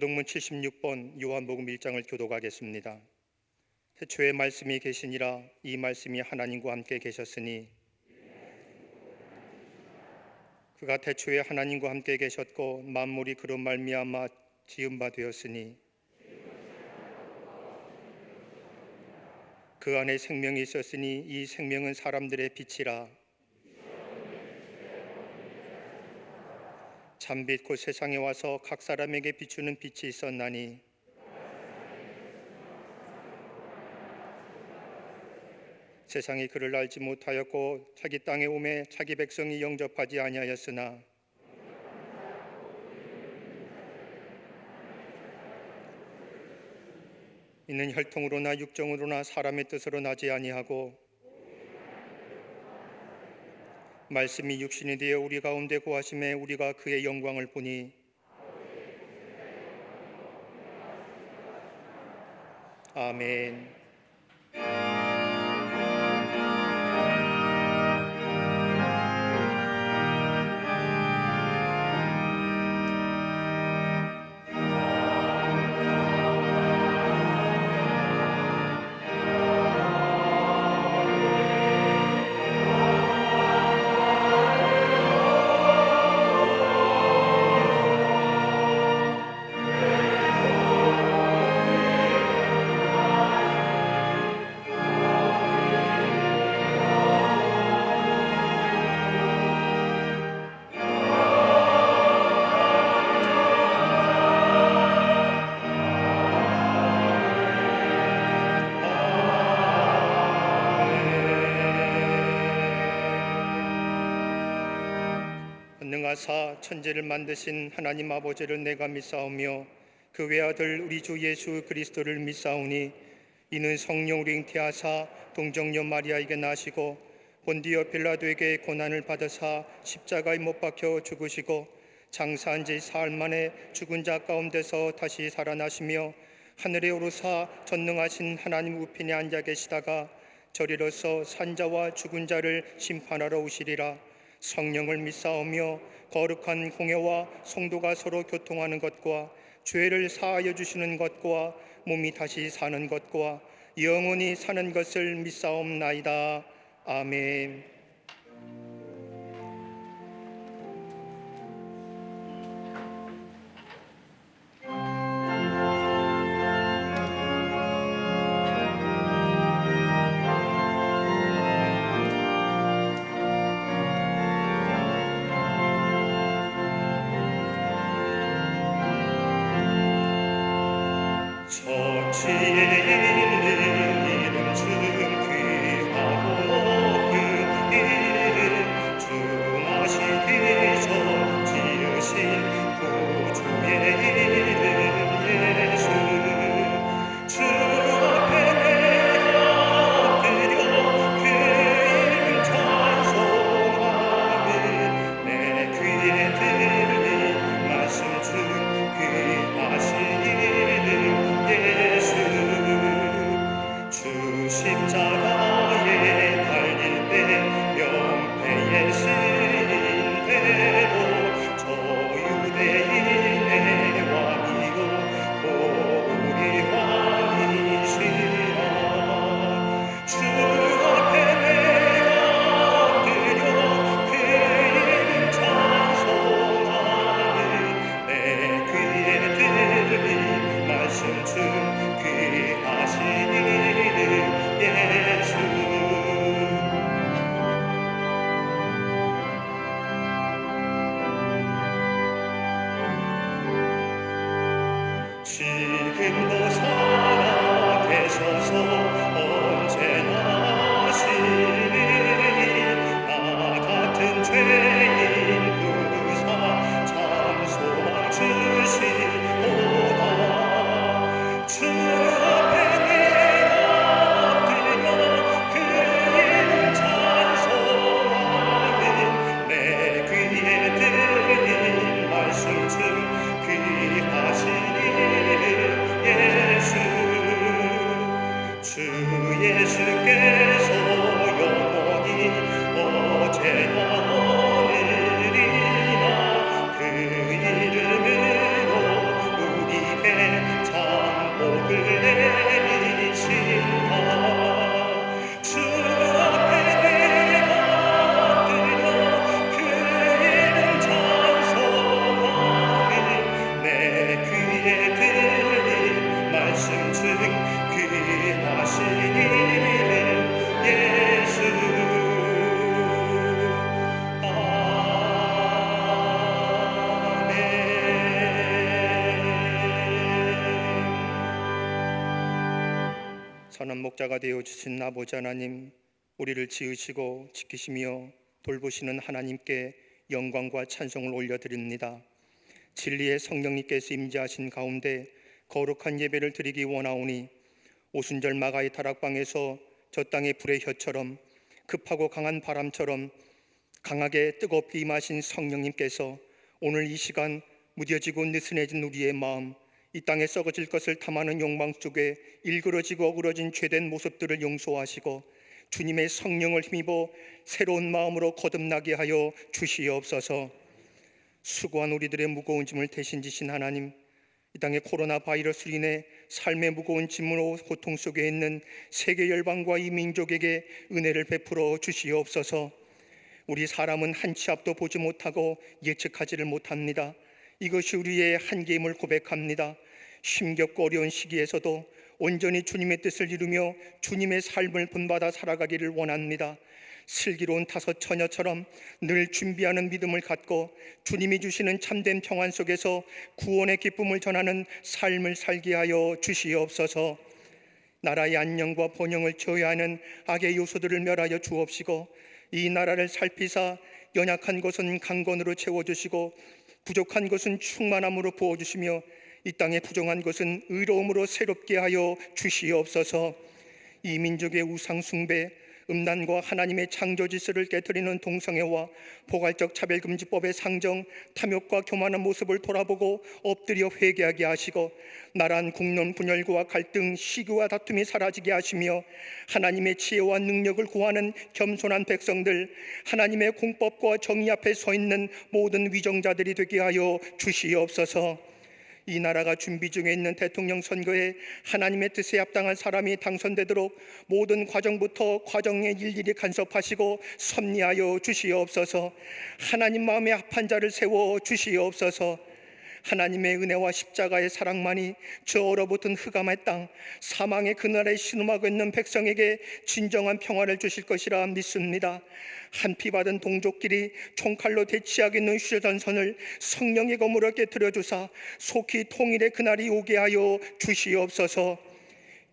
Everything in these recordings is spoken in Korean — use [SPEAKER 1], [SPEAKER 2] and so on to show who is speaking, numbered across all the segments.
[SPEAKER 1] 교독문 76번 요한복음 1장을 교독하겠습니다. 태초에 말씀이 계시니라. 이 말씀이 하나님과 함께 계셨으니 그가 태초에 하나님과 함께 계셨고 만물이 그로 말미암아 지은 바 되었으니 그 안에 생명이 있었으니 이 생명은 사람들의 빛이라. 참빛 곧 세상에 와서 각 사람에게 비추는 빛이 있었나니 세상이 그를 알지 못하였고 자기 땅에 오매 자기 백성이 영접하지 아니하였으나 이는 혈통으로나 육정으로나 사람의 뜻으로 나지 아니하고 말씀이 육신이 되어 우리 가운데 거하심에 우리가 그의 영광을 보니 아멘. 전능하사 천지를 만드신 하나님 아버지를 내가 믿사오며 그 외아들 우리 주 예수 그리스도를 믿사오니 이는 성령으로 잉태하사 동정녀 마리아에게 나시고 본디오 빌라도에게 고난을 받으사 십자가에 못 박혀 죽으시고 장사한 지 사흘 만에 죽은 자 가운데서 다시 살아나시며 하늘에 오르사 전능하신 하나님 우편에 앉아 계시다가 저리로서 산자와 죽은 자를 심판하러 오시리라. 성령을 믿사오며 거룩한 공회와 성도가 서로 교통하는 것과 죄를 사하여 주시는 것과 몸이 다시 사는 것과 영원히 사는 것을 믿사옵나이다. 아멘.
[SPEAKER 2] 주
[SPEAKER 1] 십자가에 달릴 때 명패에 쓰인 대로 저 유대인의 왕이요 우리 왕이시라. 주 앞에 내가 엎드려 그 이름 찬송하는 내 귀에 들린 말씀 중 귀하신 이름 예수. 지금도 살아계셔서 언제나 신이 나 같은 죄인 구사 참 소망 주시오다. 주 앞에 내가 엎드려 그 이름 찬송하는 내 귀에 들린 말씀 중 귀하신 이름 예수. 주 예수께서 영원히 어제나 오늘이나 그 이름으로 우리에게 참 복을 내리신다. 주 앞에 내가 엎드려 그 이름 찬송하는 내 귀에 들린 말씀 중 귀하신 이름 예수. 아멘. 선한 목자가 되어 주신 아버지 하나님, 우리를 지으시고 지키시며 돌보시는 하나님께 영광과 찬송을 올려드립니다. 진리의 성령님께서 임재하신 가운데 거룩한 예배를 드리기 원하오니 오순절 마가의 다락방에서 저 땅의 불의 혀처럼 급하고 강한 바람처럼 강하게 뜨겁게 임하신 성령님께서 오늘 이 시간 무뎌지고 느슨해진 우리의 마음, 이 땅에 썩어질 것을 탐하는 욕망 속에 일그러지고 어그러진 죄된 모습들을 용서하시고 주님의 성령을 힘입어 새로운 마음으로 거듭나게 하여 주시옵소서. 수고한 우리들의 무거운 짐을 대신 지신 하나님, 이 땅의 코로나 바이러스로 인해 삶의 무거운 짐으로 고통 속에 있는 세계 열방과 이 민족에게 은혜를 베풀어 주시옵소서. 우리 사람은 한 치 앞도 보지 못하고 예측하지를 못합니다. 이것이 우리의 한계임을 고백합니다. 힘겹고 어려운 시기에서도 온전히 주님의 뜻을 이루며 주님의 삶을 본받아 살아가기를 원합니다. 슬기로운 다섯 처녀처럼 늘 준비하는 믿음을 갖고 주님이 주시는 참된 평안 속에서 구원의 기쁨을 전하는 삶을 살게 하여 주시옵소서. 나라의 안녕과 번영을 저해하는 악의 요소들을 멸하여 주옵시고 이 나라를 살피사 연약한 것은 강건으로 채워주시고 부족한 것은 충만함으로 부어주시며 이 땅에 부정한 것은 의로움으로 새롭게 하여 주시옵소서. 이 민족의 우상 숭배, 음란과 하나님의 창조 질서를 깨뜨리는 동성애와 포괄적 차별금지법의 상정, 탐욕과 교만한 모습을 돌아보고 엎드려 회개하게 하시고 나란 국론 분열과 갈등, 시기와 다툼이 사라지게 하시며 하나님의 지혜와 능력을 구하는 겸손한 백성들, 하나님의 공법과 정의 앞에 서 있는 모든 위정자들이 되게 하여 주시옵소서. 이 나라가 준비 중에 있는 대통령 선거에 하나님의 뜻에 합당한 사람이 당선되도록 모든 과정부터 과정에 일일이 간섭하시고 섭리하여 주시옵소서. 하나님 마음에 합한 자를 세워 주시옵소서. 하나님의 은혜와 십자가의 사랑만이 저 얼어붙은 흑암의 땅, 사망의 그날에 신음하고 있는 백성에게 진정한 평화를 주실 것이라 믿습니다. 한피 받은 동족끼리 총칼로 대치하겠는 휴전선을 성령의 검으로 깨뜨려 주사 속히 통일의 그날이 오게 하여 주시옵소서.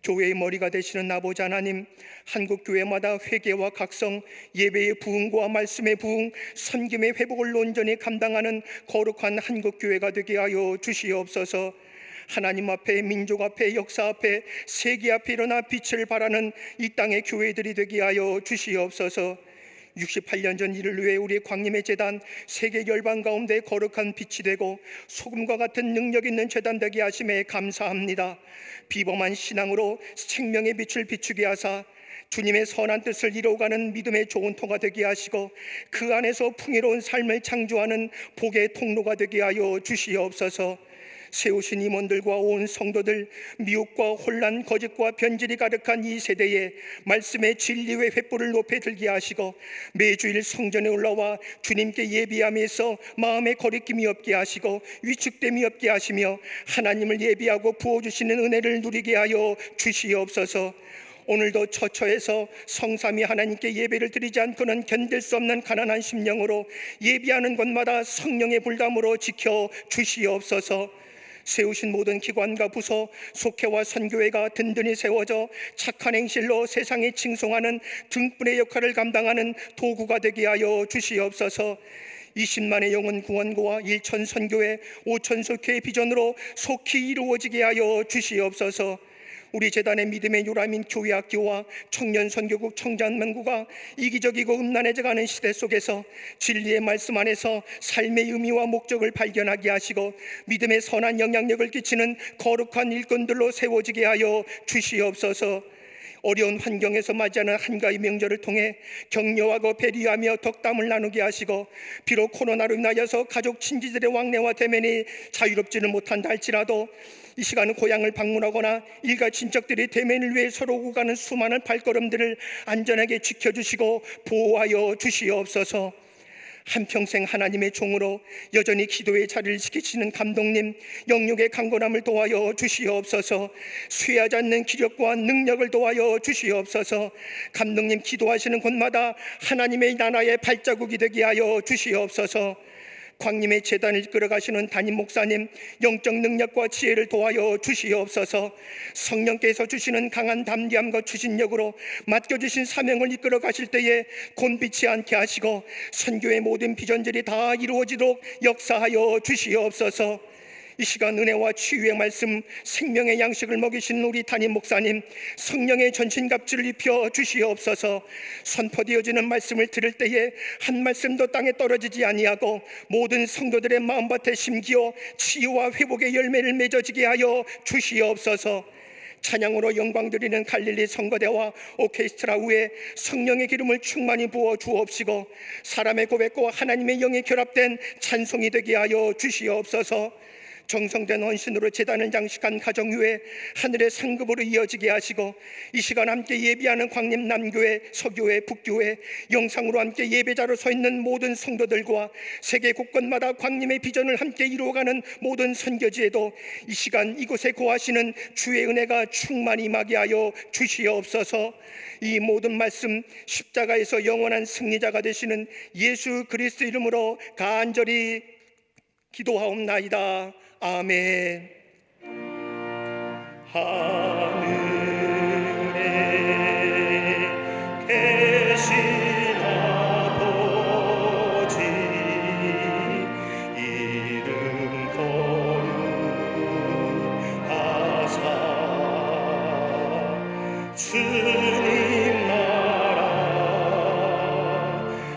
[SPEAKER 1] 교회의 머리가 되시는 아버지 하나님, 한국 교회마다 회개와 각성, 예배의 부흥과 말씀의 부흥, 섬김의 회복을 온전히 감당하는 거룩한 한국 교회가 되게 하여 주시옵소서. 하나님 앞에, 민족 앞에, 역사 앞에, 세계 앞에 일어나 빛을 발하는 이 땅의 교회들이 되게 하여 주시옵소서. 68년 전 이를 위해 우리 광림의 제단 세계 열방 가운데 거룩한 빛이 되고 소금과 같은 능력 있는 제단 되게 하심에 감사합니다. 비범한 신앙으로 생명의 빛을 비추게 하사 주님의 선한 뜻을 이루어가는 믿음의 좋은 터가 되게 하시고 그 안에서 풍요로운 삶을 창조하는 복의 통로가 되게 하여 주시옵소서. 세우신 임원들과 온 성도들, 미혹과 혼란, 거짓과 변질이 가득한 이 세대에 말씀의 진리의 횃불을 높여 들게 하시고 매주일 성전에 올라와 주님께 예비함에서 마음의 거리낌이 없게 하시고 위축됨이 없게 하시며 하나님을 예비하고 부어주시는 은혜를 누리게 하여 주시옵소서. 오늘도 처처해서 성삼위 하나님께 예배를 드리지 않고는 견딜 수 없는 가난한 심령으로 예비하는 곳마다 성령의 불담으로 지켜 주시옵소서. 세우신 모든 기관과 부서, 속회와 선교회가 든든히 세워져 착한 행실로 세상에 칭송하는 등불의 역할을 감당하는 도구가 되게 하여 주시옵소서. 20만의 영혼 구원고와 1천 선교회, 5천 속회의 비전으로 속히 이루어지게 하여 주시옵소서. 우리 재단의 믿음의 요람인 교회학교와 청년 선교국 청장만구가 이기적이고 음란해져가는 시대 속에서 진리의 말씀 안에서 삶의 의미와 목적을 발견하게 하시고 믿음의 선한 영향력을 끼치는 거룩한 일꾼들로 세워지게 하여 주시옵소서. 어려운 환경에서 맞이하는 한가위 명절을 통해 격려하고 배려하며 덕담을 나누게 하시고 비록 코로나로 인하여서 가족 친지들의 왕래와 대면이 자유롭지는 못한다 할지라도 이 시간은 고향을 방문하거나 일가 친척들이 대면을 위해 서로 오고 가는 수많은 발걸음들을 안전하게 지켜주시고 보호하여 주시옵소서. 한평생 하나님의 종으로 여전히 기도의 자리를 지키시는 감독님, 영육의 강건함을 도와여 주시옵소서. 쇠하지 않는 기력과 능력을 도와여 주시옵소서. 감독님 기도하시는 곳마다 하나님의 나라의 발자국이 되게 하여 주시옵소서. 광림의 재단을 이끌어가시는 담임 목사님, 영적 능력과 지혜를 도와여 주시옵소서. 성령께서 주시는 강한 담대함과 추진력으로 맡겨주신 사명을 이끌어가실 때에 곤비치 않게 하시고 선교의 모든 비전들이 다 이루어지도록 역사하여 주시옵소서. 이 시간 은혜와 치유의 말씀, 생명의 양식을 먹이신 우리 담임 목사님, 성령의 전신갑주를 입혀 주시옵소서. 선포되어지는 말씀을 들을 때에 한 말씀도 땅에 떨어지지 아니하고 모든 성도들의 마음밭에 심기어 치유와 회복의 열매를 맺어지게 하여 주시옵소서. 찬양으로 영광 드리는 갈릴리 성거대와 오케스트라 위에 성령의 기름을 충만히 부어 주옵시고 사람의 고백과 하나님의 영이 결합된 찬송이 되게 하여 주시옵소서. 정성된 헌신으로 제단을 장식한 가정 위에 하늘의 상급으로 이어지게 하시고 이 시간 함께 예비하는 광림 남교회, 서교회, 북교회, 영상으로 함께 예배자로 서 있는 모든 성도들과 세계 곳곳마다 광림의 비전을 함께 이루어가는 모든 선교지에도 이 시간 이곳에 거하시는 주의 은혜가 충만히 임하게 하여 주시옵소서. 이 모든 말씀 십자가에서 영원한 승리자가 되시는 예수 그리스도 이름으로 간절히 기도하옵나이다. 아멘. 하늘에 계신 아버지 이름 거룩하사 주님 나라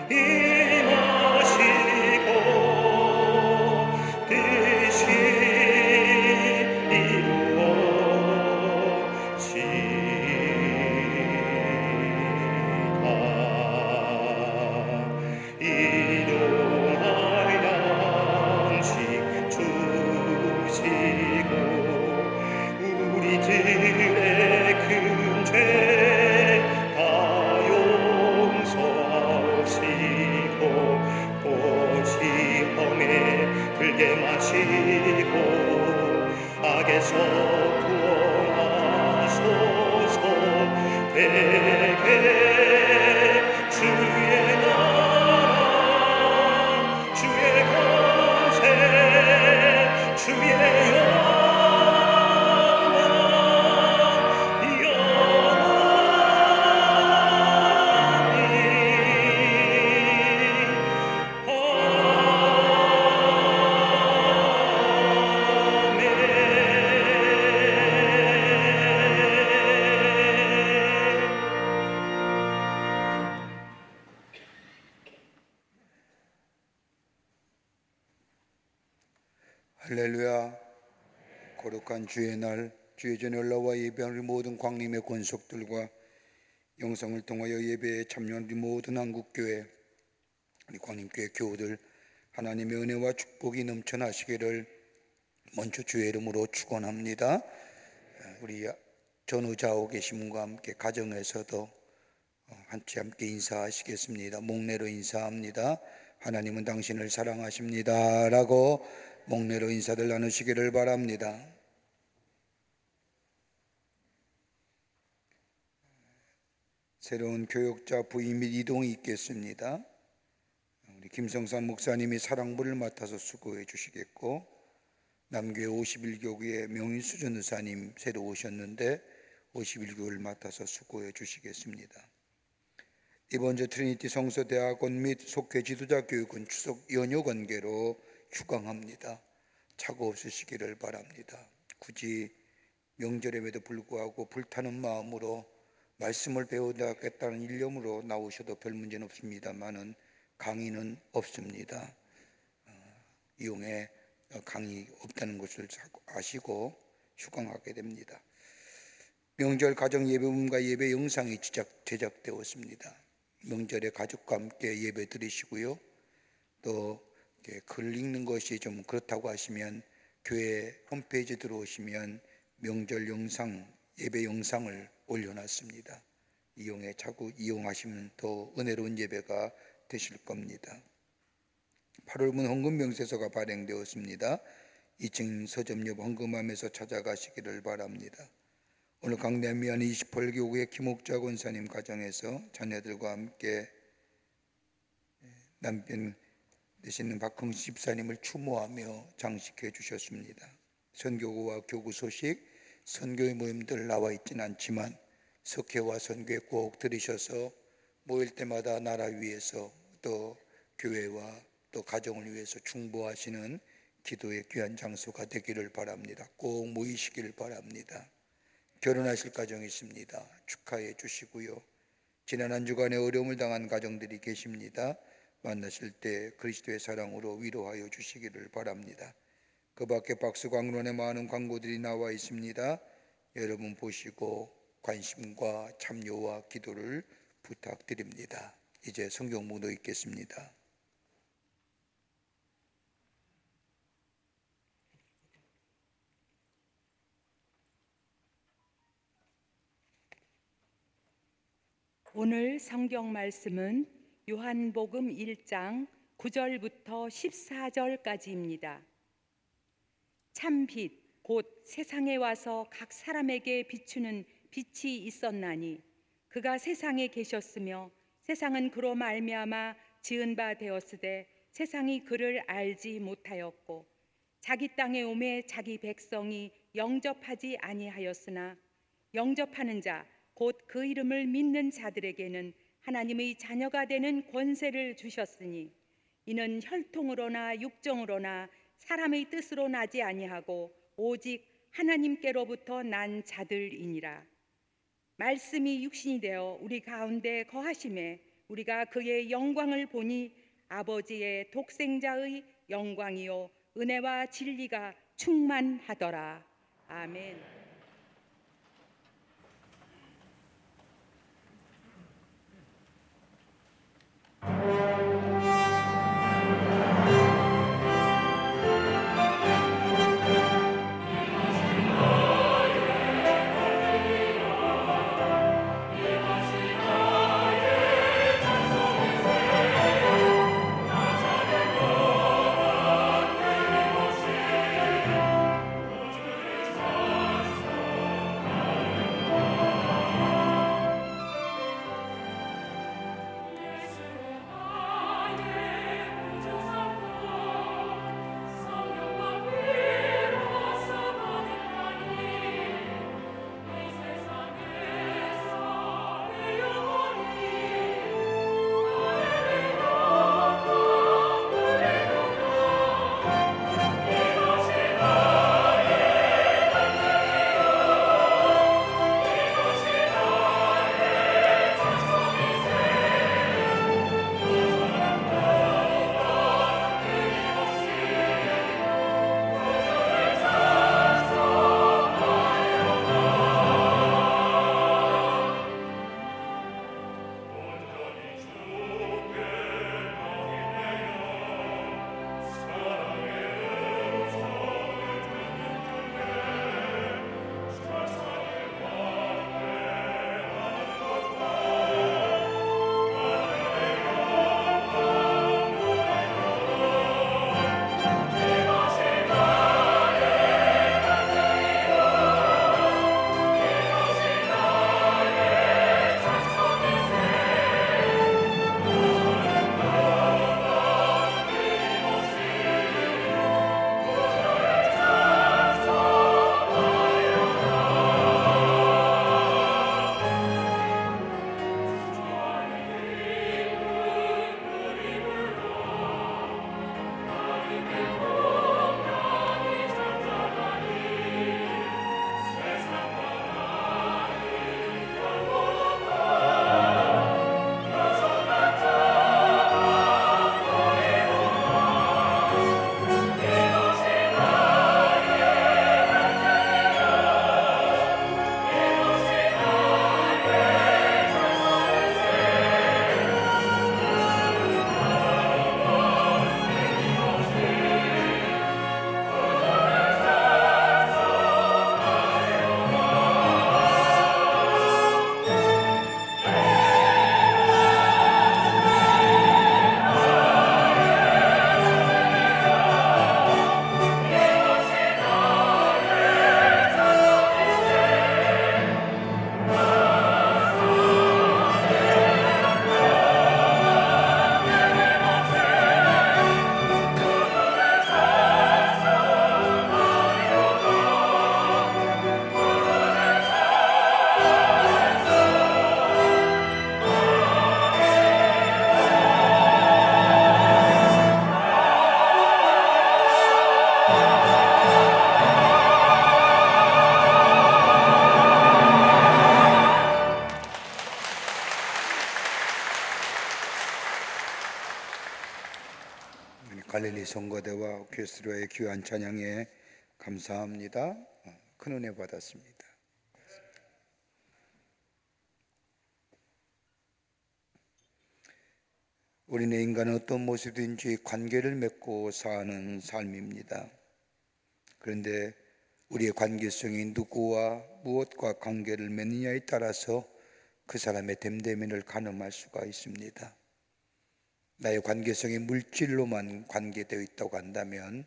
[SPEAKER 1] 임하시고 뜻이 이루어
[SPEAKER 2] 할렐루야. 거룩한 주의 날, 주의 전에 올라와 예배하는 우리 모든 광림의 권속들과 영상을 통하여 예배에 참여한 우리 모든 한국교회, 우리 광림교회 교우들, 하나님의 은혜와 축복이 넘쳐나시기를 먼저 주의 이름으로 축원합니다. 우리 전우자오 계신 분과 함께 가정에서도 함께 인사하시겠습니다. 목례로 인사합니다. 하나님은 당신을 사랑하십니다 라고 목례로 인사들 나누시기를 바랍니다. 새로운 교역자 부임 및 이동이 있겠습니다. 우리 김성산 목사님이 사랑부를 맡아서 수고해 주시겠고, 남교회 51교구의 명인수 전도사님 새로 오셨는데 51교를 맡아서 수고해 주시겠습니다. 이번 주 트리니티 성서대학원 및 속회 지도자 교육은 추석 연휴 관계로 휴강합니다. 착오 없으시기를 바랍니다. 굳이 명절임에도 불구하고 불타는 마음으로 말씀을 배우겠다는 일념으로 나오셔도 별 문제는 없습니다만은 강의는 없습니다. 이용에 강의 없다는 것을 아시고 휴강하게 됩니다. 명절 가정 예배문과 예배 영상이 제작되었습니다. 명절에 가족과 함께 예배 드리시고요. 또 글 읽는 것이 좀 그렇다고 하시면 교회 홈페이지 들어오시면 명절 영상, 예배 영상을 올려놨습니다. 이용에 자꾸 이용하시면 더 은혜로운 예배가 되실 겁니다. 8월분 헌금명세서가 발행되었습니다. 2층 서점 옆 헌금함에서 찾아가시기를 바랍니다. 오늘 강남미안 28교구의 김옥자 권사님 가정에서 자녀들과 함께 남편 되시는 박흥시 집사님을 추모하며 장식해 주셨습니다. 선교구와 교구 소식, 선교의 모임들 나와 있지는 않지만 석회와 선교에 꼭 들으셔서 모일 때마다 나라 위해서 또 교회와 또 가정을 위해서 중보하시는 기도의 귀한 장소가 되기를 바랍니다. 꼭 모이시길 바랍니다. 결혼하실 가정이 있습니다. 축하해 주시고요. 지난 한 주간에 어려움을 당한 가정들이 계십니다. 만나실 때 그리스도의 사랑으로 위로하여 주시기를 바랍니다. 그 밖에 박스광론에 많은 광고들이 나와 있습니다. 여러분 보시고 관심과 참여와 기도를 부탁드립니다. 이제 성경 묵도 읽겠습니다.
[SPEAKER 3] 오늘 성경 말씀은 요한복음 1장 9절부터 14절까지입니다. 참빛 곧 세상에 와서 각 사람에게 비추는 빛이 있었나니 그가 세상에 계셨으며 세상은 그로 말미암아 지은 바 되었으되 세상이 그를 알지 못하였고 자기 땅에 오매 자기 백성이 영접하지 아니하였으나 영접하는 자 곧 그 이름을 믿는 자들에게는 하나님의 자녀가 되는 권세를 주셨으니 이는 혈통으로나 육정으로나 사람의 뜻으로 나지 아니하고 오직 하나님께로부터 난 자들이니라. 말씀이 육신이 되어 우리 가운데 거하심에 우리가 그의 영광을 보니 아버지의 독생자의 영광이요 은혜와 진리가 충만하더라. 아멘.
[SPEAKER 2] 갈릴리 성거대와 오케스트라의 귀한 찬양에 감사합니다. 큰 은혜 받았습니다. 우리는 인간은 어떤 모습인지 관계를 맺고 사는 삶입니다. 그런데 우리의 관계성이 누구와 무엇과 관계를 맺느냐에 따라서 그 사람의 됨됨이를 가늠할 수가 있습니다. 나의 관계성이 물질로만 관계되어 있다고 한다면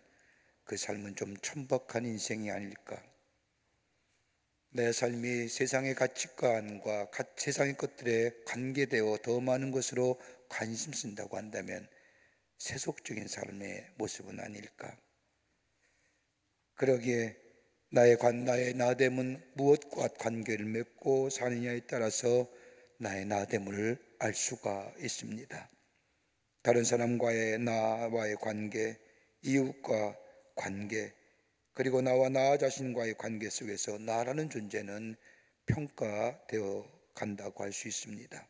[SPEAKER 2] 그 삶은 좀 천박한 인생이 아닐까. 내 삶이 세상의 가치관과 세상의 것들에 관계되어 더 많은 것으로 관심 쓴다고 한다면 세속적인 삶의 모습은 아닐까. 그러기에 나의 나됨은 무엇과 관계를 맺고 사느냐에 따라서 나의 나됨을 알 수가 있습니다. 다른 사람과의 나와의 관계, 이웃과 관계, 그리고 나와 나 자신과의 관계 속에서 나라는 존재는 평가되어 간다고 할 수 있습니다.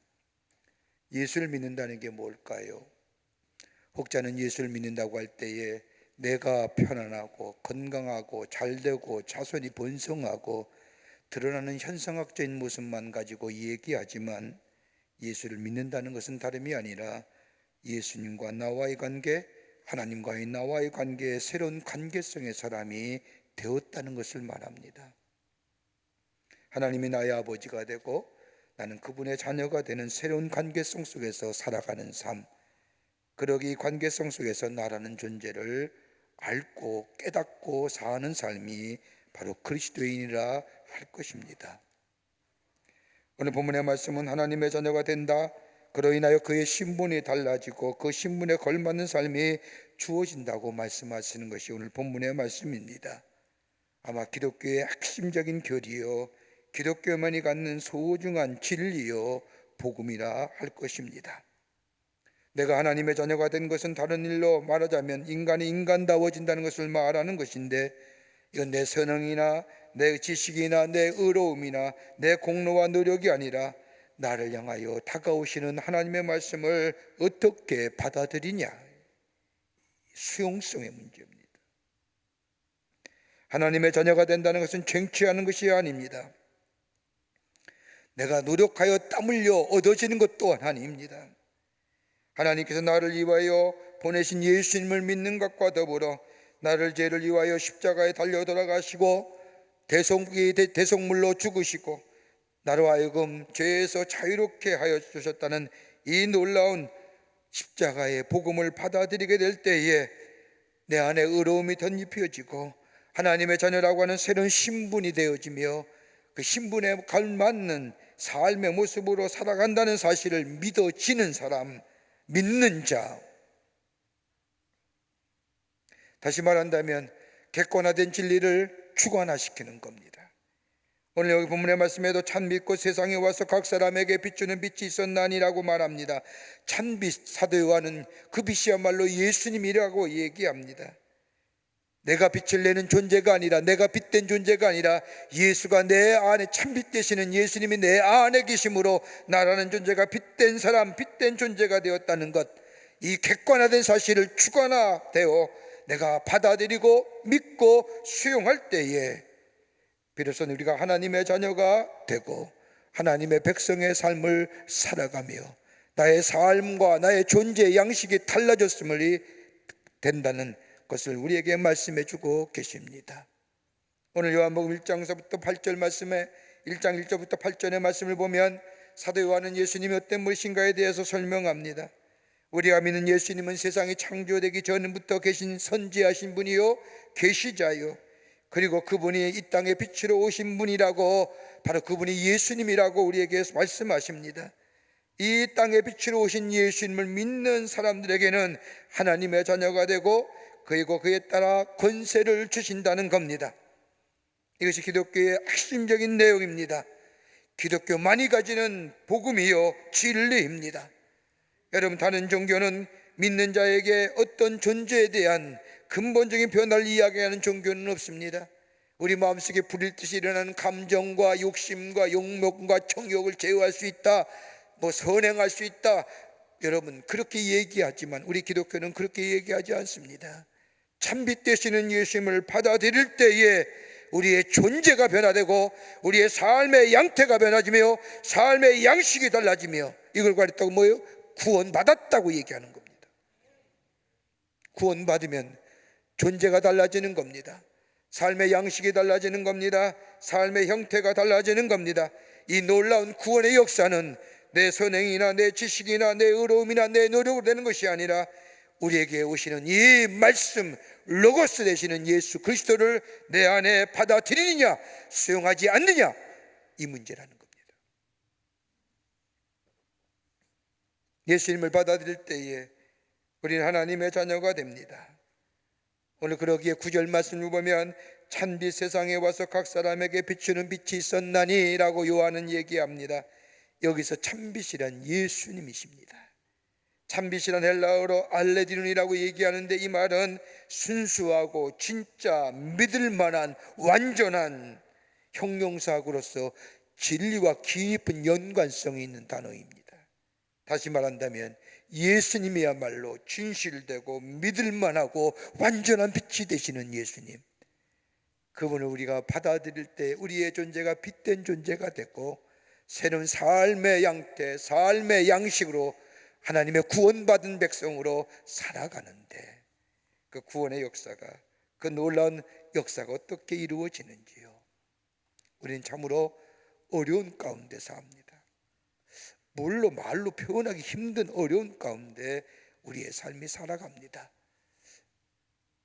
[SPEAKER 2] 예수를 믿는다는 게 뭘까요? 혹자는 예수를 믿는다고 할 때에 내가 편안하고 건강하고 잘되고 자손이 번성하고 드러나는 현상학적인 모습만 가지고 얘기하지만 예수를 믿는다는 것은 다름이 아니라 예수님과 나와의 관계, 하나님과의 나와의 관계에 새로운 관계성의 사람이 되었다는 것을 말합니다. 하나님이 나의 아버지가 되고 나는 그분의 자녀가 되는 새로운 관계성 속에서 살아가는 삶, 그러기 이 관계성 속에서 나라는 존재를 알고 깨닫고 사는 삶이 바로 그리스도인이라 할 것입니다. 오늘 본문의 말씀은 하나님의 자녀가 된다, 그로 인하여 그의 신분이 달라지고 그 신분에 걸맞는 삶이 주어진다고 말씀하시는 것이 오늘 본문의 말씀입니다. 아마 기독교의 핵심적인 교리요, 기독교만이 갖는 소중한 진리요 복음이라 할 것입니다. 내가 하나님의 자녀가 된 것은 다른 일로 말하자면 인간이 인간다워진다는 것을 말하는 것인데, 이건 내 선행이나 내 지식이나 내 의로움이나 내 공로와 노력이 아니라 나를 향하여 다가오시는 하나님의 말씀을 어떻게 받아들이냐, 수용성의 문제입니다. 하나님의 자녀가 된다는 것은 쟁취하는 것이 아닙니다. 내가 노력하여 땀 흘려 얻어지는 것 또한 아닙니다. 하나님께서 나를 위하여 보내신 예수님을 믿는 것과 더불어 나를 죄를 위하여 십자가에 달려 돌아가시고 대속물로 죽으시고 나로 하여금 죄에서 자유롭게 하여 주셨다는 이 놀라운 십자가의 복음을 받아들이게 될 때에 내 안에 의로움이 덧입혀지고 하나님의 자녀라고 하는 새로운 신분이 되어지며 그 신분에 걸맞는 삶의 모습으로 살아간다는 사실을 믿어지는 사람, 믿는 자, 다시 말한다면 객관화된 진리를 주관화시키는 겁니다. 오늘 여기 본문의 말씀에도 찬빛곧 세상에 와서 각 사람에게 비추는 빛이 있었나니라고 말합니다. 찬빛, 사도 요한은 그 빛이야말로 예수님이라고 얘기합니다. 내가 빛을 내는 존재가 아니라, 내가 빛된 존재가 아니라 예수가 내 안에 찬빛 되시는 예수님이 내 안에 계심으로 나라는 존재가 빛된 사람, 빛된 존재가 되었다는 것, 이 객관화된 사실을 주관화되어 내가 받아들이고 믿고 수용할 때에 비로소 우리가 하나님의 자녀가 되고 하나님의 백성의 삶을 살아가며 나의 삶과 나의 존재의 양식이 달라졌음을 된다는 것을 우리에게 말씀해 주고 계십니다. 오늘 요한복음 1장서부터 8절 말씀에 1장 1절부터 8절의 말씀을 보면 사도 요한은 예수님이 어떤 분이신가에 대해서 설명합니다. 우리가 믿는 예수님은 세상이 창조되기 전부터 계신 선지하신 분이요 계시자요, 그리고 그분이 이 땅에 빛으로 오신 분이라고, 바로 그분이 예수님이라고 우리에게 말씀하십니다. 이 땅에 빛으로 오신 예수님을 믿는 사람들에게는 하나님의 자녀가 되고 그리고 그에 따라 권세를 주신다는 겁니다. 이것이 기독교의 핵심적인 내용입니다. 기독교만이 가지는 복음이요 진리입니다. 여러분, 다른 종교는 믿는 자에게 어떤 존재에 대한 근본적인 변화를 이야기하는 종교는 없습니다. 우리 마음속에 불일 듯이 일어나는 감정과 욕심과 욕먹과 정욕을 제어할 수 있다, 선행할 수 있다, 여러분, 그렇게 얘기하지만 우리 기독교는 그렇게 얘기하지 않습니다. 참빛 되시는 예수님을 받아들일 때에 우리의 존재가 변화되고 우리의 삶의 양태가 변화지며 삶의 양식이 달라지며, 이걸 가리켰다고 뭐예요? 구원받았다고 얘기하는 겁니다. 구원받으면 존재가 달라지는 겁니다. 삶의 양식이 달라지는 겁니다. 삶의 형태가 달라지는 겁니다. 이 놀라운 구원의 역사는 내 선행이나 내 지식이나 내 의로움이나 내 노력으로 되는 것이 아니라 우리에게 오시는 이 말씀, 로고스 되시는 예수 그리스도를 내 안에 받아들이느냐 수용하지 않느냐, 이 문제라는 겁니다. 예수님을 받아들일 때에 우리는 하나님의 자녀가 됩니다. 오늘 그러기에 9절 말씀을 보면 찬빛 세상에 와서 각 사람에게 비추는 빛이 있었나니 라고 요한은 얘기합니다. 여기서 찬빛이란 예수님이십니다. 찬빛이란 헬라어로 알레디눈이라고 얘기하는데, 이 말은 순수하고 진짜 믿을 만한 완전한 형용사구로서 진리와 깊은 연관성이 있는 단어입니다. 다시 말한다면 예수님이야말로 진실되고 믿을 만하고 완전한 빛이 되시는 예수님, 그분을 우리가 받아들일 때 우리의 존재가 빛된 존재가 됐고 새로운 삶의 양태, 삶의 양식으로 하나님의 구원받은 백성으로 살아가는데, 그 구원의 역사가, 그 놀라운 역사가 어떻게 이루어지는지요, 우리는 참으로 어려운 가운데 삽니다. 말로 표현하기 힘든 어려운 가운데 우리의 삶이 살아갑니다.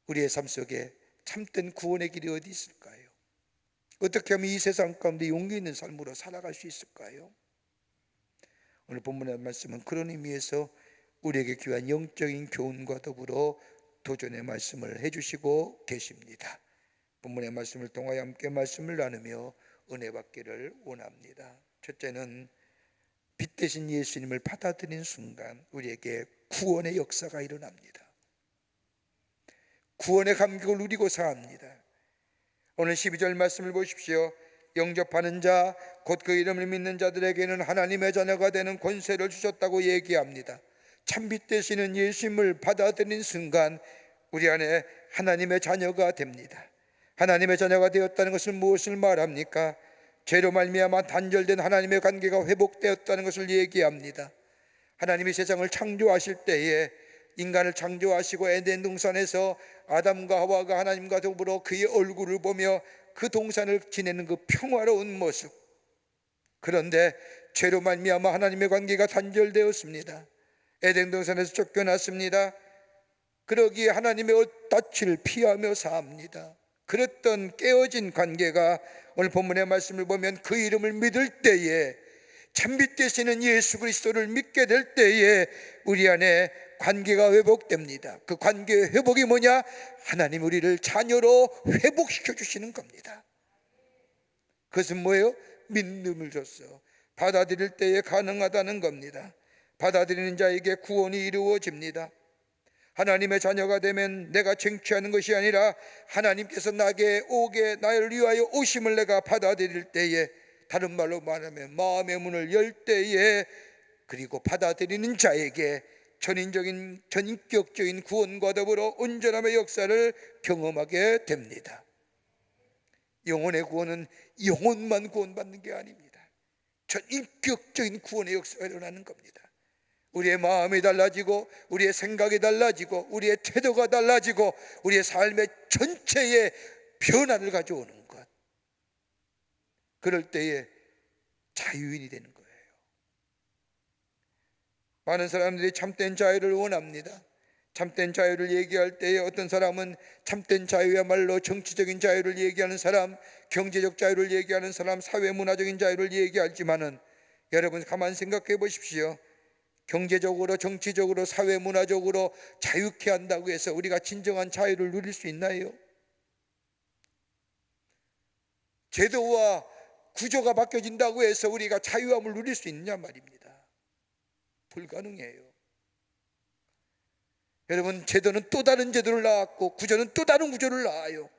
[SPEAKER 2] 우리의 삶 속에 참된 구원의 길이 어디 있을까요? 어떻게 하면 이 세상 가운데 용기 있는 삶으로 살아갈 수 있을까요? 오늘 본문의 말씀은 그런 의미에서 우리에게 귀한 영적인 교훈과 더불어 도전의 말씀을 해주시고 계십니다. 본문의 말씀을 통하여 함께 말씀을 나누며 은혜 받기를 원합니다. 첫째는 빛 대신 예수님을 받아들이는 순간 우리에게 구원의 역사가 일어납니다. 구원의 감격을 누리고 삽니다. 오늘 12절 말씀을 보십시오. 영접하는 자, 곧 그 이름을 믿는 자들에게는 하나님의 자녀가 되는 권세를 주셨다고 얘기합니다. 참빛 되시는 예수님을 받아들이는 순간 우리 안에 하나님의 자녀가 됩니다. 하나님의 자녀가 되었다는 것은 무엇을 말합니까? 죄로 말미암아 단절된 하나님의 관계가 회복되었다는 것을 얘기합니다. 하나님이 세상을 창조하실 때에 인간을 창조하시고 에덴 동산에서 아담과 하와가 하나님과 더불어 그의 얼굴을 보며 그 동산을 지내는 그 평화로운 모습, 그런데 죄로 말미암아 하나님의 관계가 단절되었습니다. 에덴 동산에서 쫓겨났습니다. 그러기에 하나님의 엇다치를 피하며 삽니다. 그랬던 깨어진 관계가 오늘 본문의 말씀을 보면 그 이름을 믿을 때에, 참빛 되시는 예수 그리스도를 믿게 될 때에 우리 안에 관계가 회복됩니다. 그 관계의 회복이 뭐냐? 하나님 우리를 자녀로 회복시켜 주시는 겁니다. 그것은 뭐예요? 믿음을 줬어. 받아들일 때에 가능하다는 겁니다. 받아들이는 자에게 구원이 이루어집니다. 하나님의 자녀가 되면 내가 쟁취하는 것이 아니라 하나님께서 나에게 나를 위하여 오심을 내가 받아들일 때에, 다른 말로 말하면 마음의 문을 열 때에, 그리고 받아들이는 자에게 전인격적인 구원과 더불어 온전함의 역사를 경험하게 됩니다. 영혼의 구원은 영혼만 구원받는 게 아닙니다. 전인격적인 구원의 역사가 일어나는 겁니다. 우리의 마음이 달라지고 우리의 생각이 달라지고 우리의 태도가 달라지고 우리의 삶의 전체에 변화를 가져오는 것, 그럴 때에 자유인이 되는 거예요. 많은 사람들이 참된 자유를 원합니다. 참된 자유를 얘기할 때에 어떤 사람은 참된 자유야말로 정치적인 자유를 얘기하는 사람, 경제적 자유를 얘기하는 사람, 사회문화적인 자유를 얘기하지만은, 여러분 가만 생각해 보십시오. 경제적으로, 정치적으로, 사회문화적으로 자유케 한다고 해서 우리가 진정한 자유를 누릴 수 있나요? 제도와 구조가 바뀌어진다고 해서 우리가 자유함을 누릴 수 있느냐 말입니다. 불가능해요. 여러분, 제도는 또 다른 제도를 낳았고 구조는 또 다른 구조를 낳아요.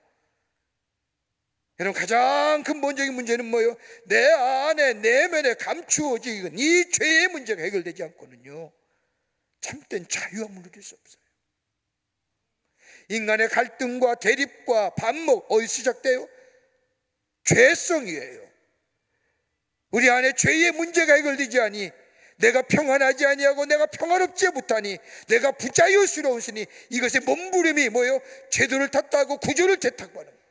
[SPEAKER 2] 여러분, 가장 근본적인 문제는 뭐예요? 내 안에 내면에 감추어진 이 죄의 문제가 해결되지 않거든요. 참된 자유함을 누릴 수 없어요. 인간의 갈등과 대립과 반목 어디서 시작돼요? 죄성이에요. 우리 안에 죄의 문제가 해결되지 아니, 내가 평안하지 아니하고 내가 평안롭지 못하니, 내가 부자유스러우시니, 이것의 몸부림이 뭐예요? 제도를 탓하고 구조를 대탁하는 거예요.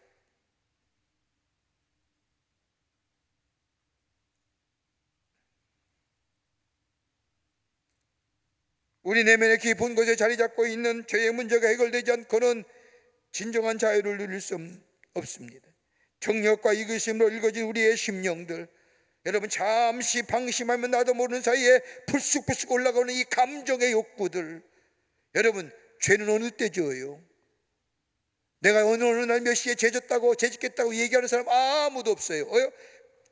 [SPEAKER 2] 우리 내면의 깊은 곳에 자리 잡고 있는 죄의 문제가 해결되지 않고는 진정한 자유를 누릴 수 없습니다. 정욕과 이기심으로 읽어진 우리의 심령들, 여러분, 잠시 방심하면 나도 모르는 사이에 불쑥불쑥 올라가는 이 감정의 욕구들, 여러분, 죄는 어느 때 져요? 내가 어느 날 몇 시에 죄졌다고 죄짓겠다고 얘기하는 사람 아무도 없어요.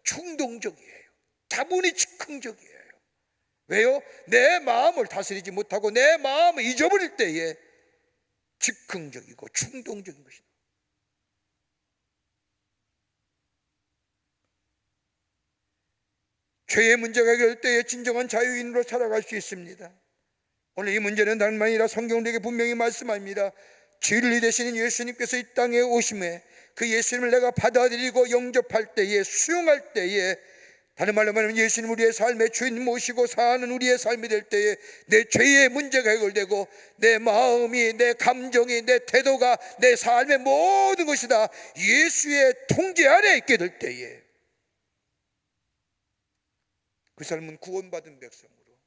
[SPEAKER 2] 충동적이에요. 다분히 즉흥적이에요. 왜요? 내 마음을 다스리지 못하고 내 마음을 잊어버릴 때에 즉흥적이고 충동적인 것이다. 죄의 문제가 해결될 때에 진정한 자유인으로 살아갈 수 있습니다. 오늘 이 문제는 다름 아니라 성경은 우리에게 분명히 말씀합니다. 진리 되시는 예수님께서 이 땅에 오심에 그 예수님을 내가 받아들이고 영접할 때에, 수용할 때에, 다른 말로 말하면 예수님 우리의 삶의 주인 모시고 사는 우리의 삶이 될 때에 내 죄의 문제가 해결되고 내 마음이, 내 감정이, 내 태도가, 내 삶의 모든 것이 다 예수의 통제 아래 있게 될 때에 그 삶은 구원받은 백성으로,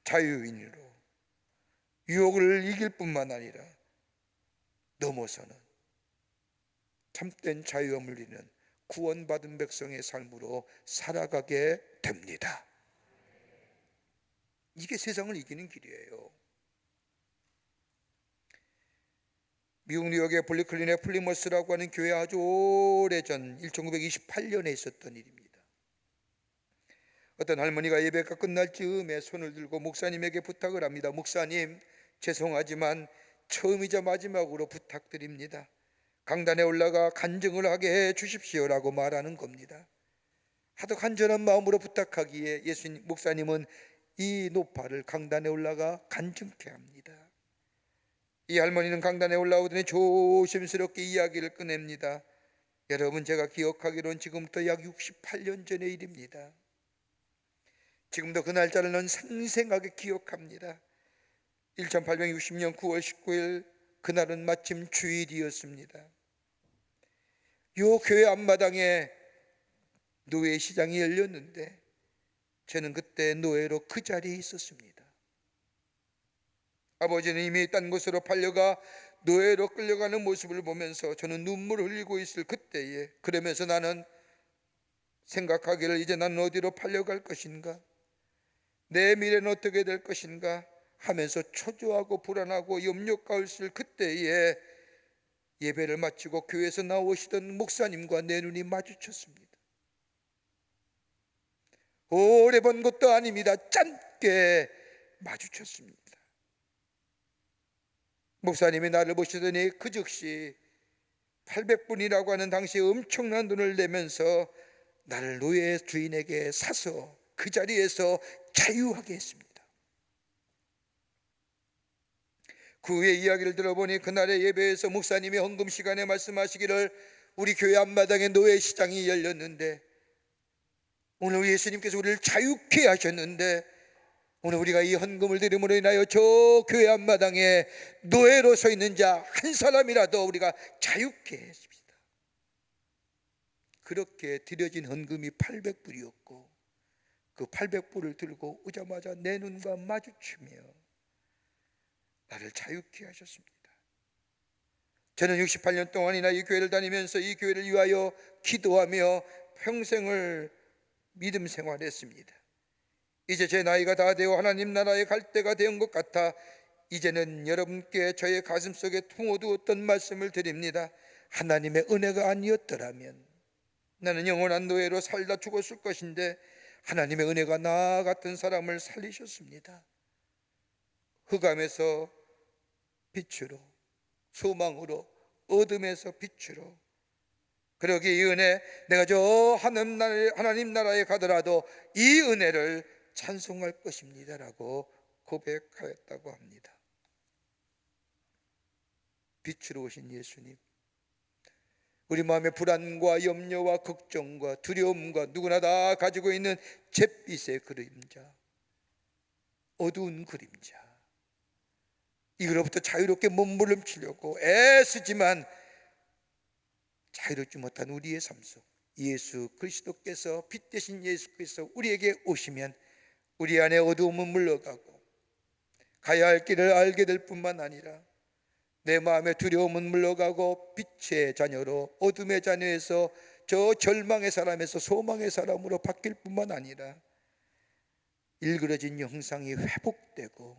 [SPEAKER 2] 자유인으로 유혹을 이길 뿐만 아니라 넘어서는 참된 자유함을 누리는 구원받은 백성의 삶으로 살아가게 됩니다. 이게 세상을 이기는 길이에요. 미국 뉴욕의 블리클린의 플리머스라고 하는 교회 아주 오래전 1928년에 있었던 일입니다. 어떤 할머니가 예배가 끝날 즈음에 손을 들고 목사님에게 부탁을 합니다. 목사님, 죄송하지만 처음이자 마지막으로 부탁드립니다. 강단에 올라가 간증을 하게 해 주십시오라고 말하는 겁니다. 하도 간절한 마음으로 부탁하기에 목사님은 이 노파를 강단에 올라가 간증케 합니다. 이 할머니는 강단에 올라오더니 조심스럽게 이야기를 꺼냅니다. 여러분, 제가 기억하기로는 지금부터 약 68년 전의 일입니다. 지금도 그 날짜를 넌 생생하게 기억합니다. 1860년 9월 19일, 그날은 마침 주일이었습니다. 요 교회 앞마당에 노예 시장이 열렸는데 저는 그때 노예로 그 자리에 있었습니다. 아버지는 이미 딴 곳으로 팔려가 노예로 끌려가는 모습을 보면서 저는 눈물을 흘리고 있을 그때에, 그러면서 나는 생각하기를 이제 나는 어디로 팔려갈 것인가, 내 미래는 어떻게 될 것인가 하면서 초조하고 불안하고 염려가을쓸 그때에 예배를 마치고 교회에서 나오시던 목사님과 내 눈이 마주쳤습니다. 오래 본 것도 아닙니다. 짧게 마주쳤습니다. 목사님이 나를 보시더니 그 즉시 800분이라고 하는 당시에 엄청난 돈을 내면서 나를 노예 주인에게 사서 그 자리에서 자유하게 했습니다. 그 후에 이야기를 들어보니 그날의 예배에서 목사님이 헌금 시간에 말씀하시기를 우리 교회 앞마당에 노예 시장이 열렸는데 오늘 예수님께서 우리를 자유케 하셨는데 오늘 우리가 이 헌금을 드림으로 인하여 저 교회 앞마당에 노예로 서 있는 자 한 사람이라도 우리가 자유케 했습니다. 그렇게 드려진 헌금이 800불이었고 그 800불을 들고 오자마자 내 눈과 마주치며 나를 자유케 하셨습니다. 저는 68년 동안이나 이 교회를 다니면서 이 교회를 위하여 기도하며 평생을 믿음 생활했습니다. 이제 제 나이가 다 되어 하나님 나라에 갈 때가 된 것 같아 이제는 여러분께 저의 가슴속에 품어두었던 말씀을 드립니다. 하나님의 은혜가 아니었더라면 나는 영원한 노예로 살다 죽었을 것인데 하나님의 은혜가 나 같은 사람을 살리셨습니다. 흑암에서 빛으로, 소망으로, 어둠에서 빛으로. 그러기에 이 은혜, 내가 저 하나님 나라에 가더라도 이 은혜를 찬송할 것입니다라고 고백하였다고 합니다. 빛으로 오신 예수님, 우리 마음의 불안과 염려와 걱정과 두려움과 누구나 다 가지고 있는 잿빛의 그림자, 어두운 그림자, 이거로부터 자유롭게 몸부림치려고 애쓰지만 자유롭지 못한 우리의 삶 속 예수 그리스도께서, 빛 대신 예수께서 우리에게 오시면 우리 안에 어두움은 물러가고 가야 할 길을 알게 될 뿐만 아니라 내 마음의 두려움은 물러가고 빛의 자녀로, 어둠의 자녀에서 저 절망의 사람에서 소망의 사람으로 바뀔 뿐만 아니라 일그러진 형상이 회복되고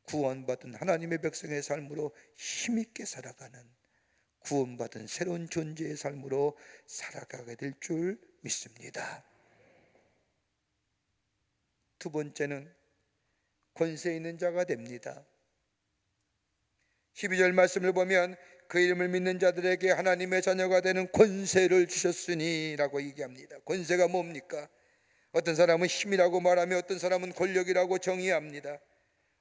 [SPEAKER 2] 구원받은 하나님의 백성의 삶으로 힘있게 살아가는, 구원받은 새로운 존재의 삶으로 살아가게 될 줄 믿습니다. 두 번째는 권세 있는 자가 됩니다. 12절 말씀을 보면 그 이름을 믿는 자들에게 하나님의 자녀가 되는 권세를 주셨으니 라고 얘기합니다. 권세가 뭡니까? 어떤 사람은 힘이라고 말하며 어떤 사람은 권력이라고 정의합니다.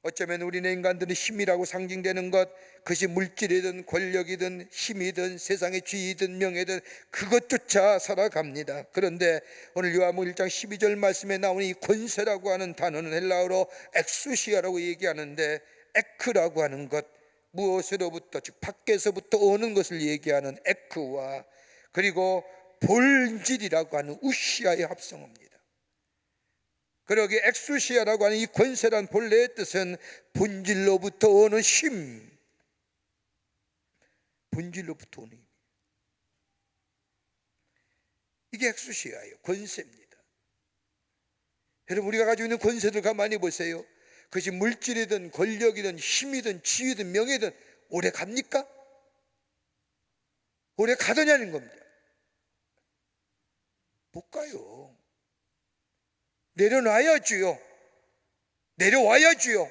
[SPEAKER 2] 어쩌면 우리네 인간들은 힘이라고 상징되는 것, 그것이 물질이든 권력이든 힘이든 세상의 지위든 명예든 그것조차 살아갑니다. 그런데 오늘 요한복음 1장 12절 말씀에 나오는 이 권세라고 하는 단어는 헬라어로 엑수시아라고 얘기하는데, 에크라고 하는 것, 무엇으로부터, 즉 밖에서부터 오는 것을 얘기하는 에크와, 그리고 본질이라고 하는 우시아의 합성어입니다. 그러기에 엑수시아라고 하는 이 권세란 본래의 뜻은 본질로부터 오는 힘, 본질로부터 오는 힘, 이게 엑수시아예요. 권세입니다. 여러분, 우리가 가지고 있는 권세들 가만히 보세요. 그것이 물질이든 권력이든 힘이든 지위든 명예든 오래 갑니까? 오래 가더냐는 겁니다. 못 가요. 내려놔야지요. 내려와야지요.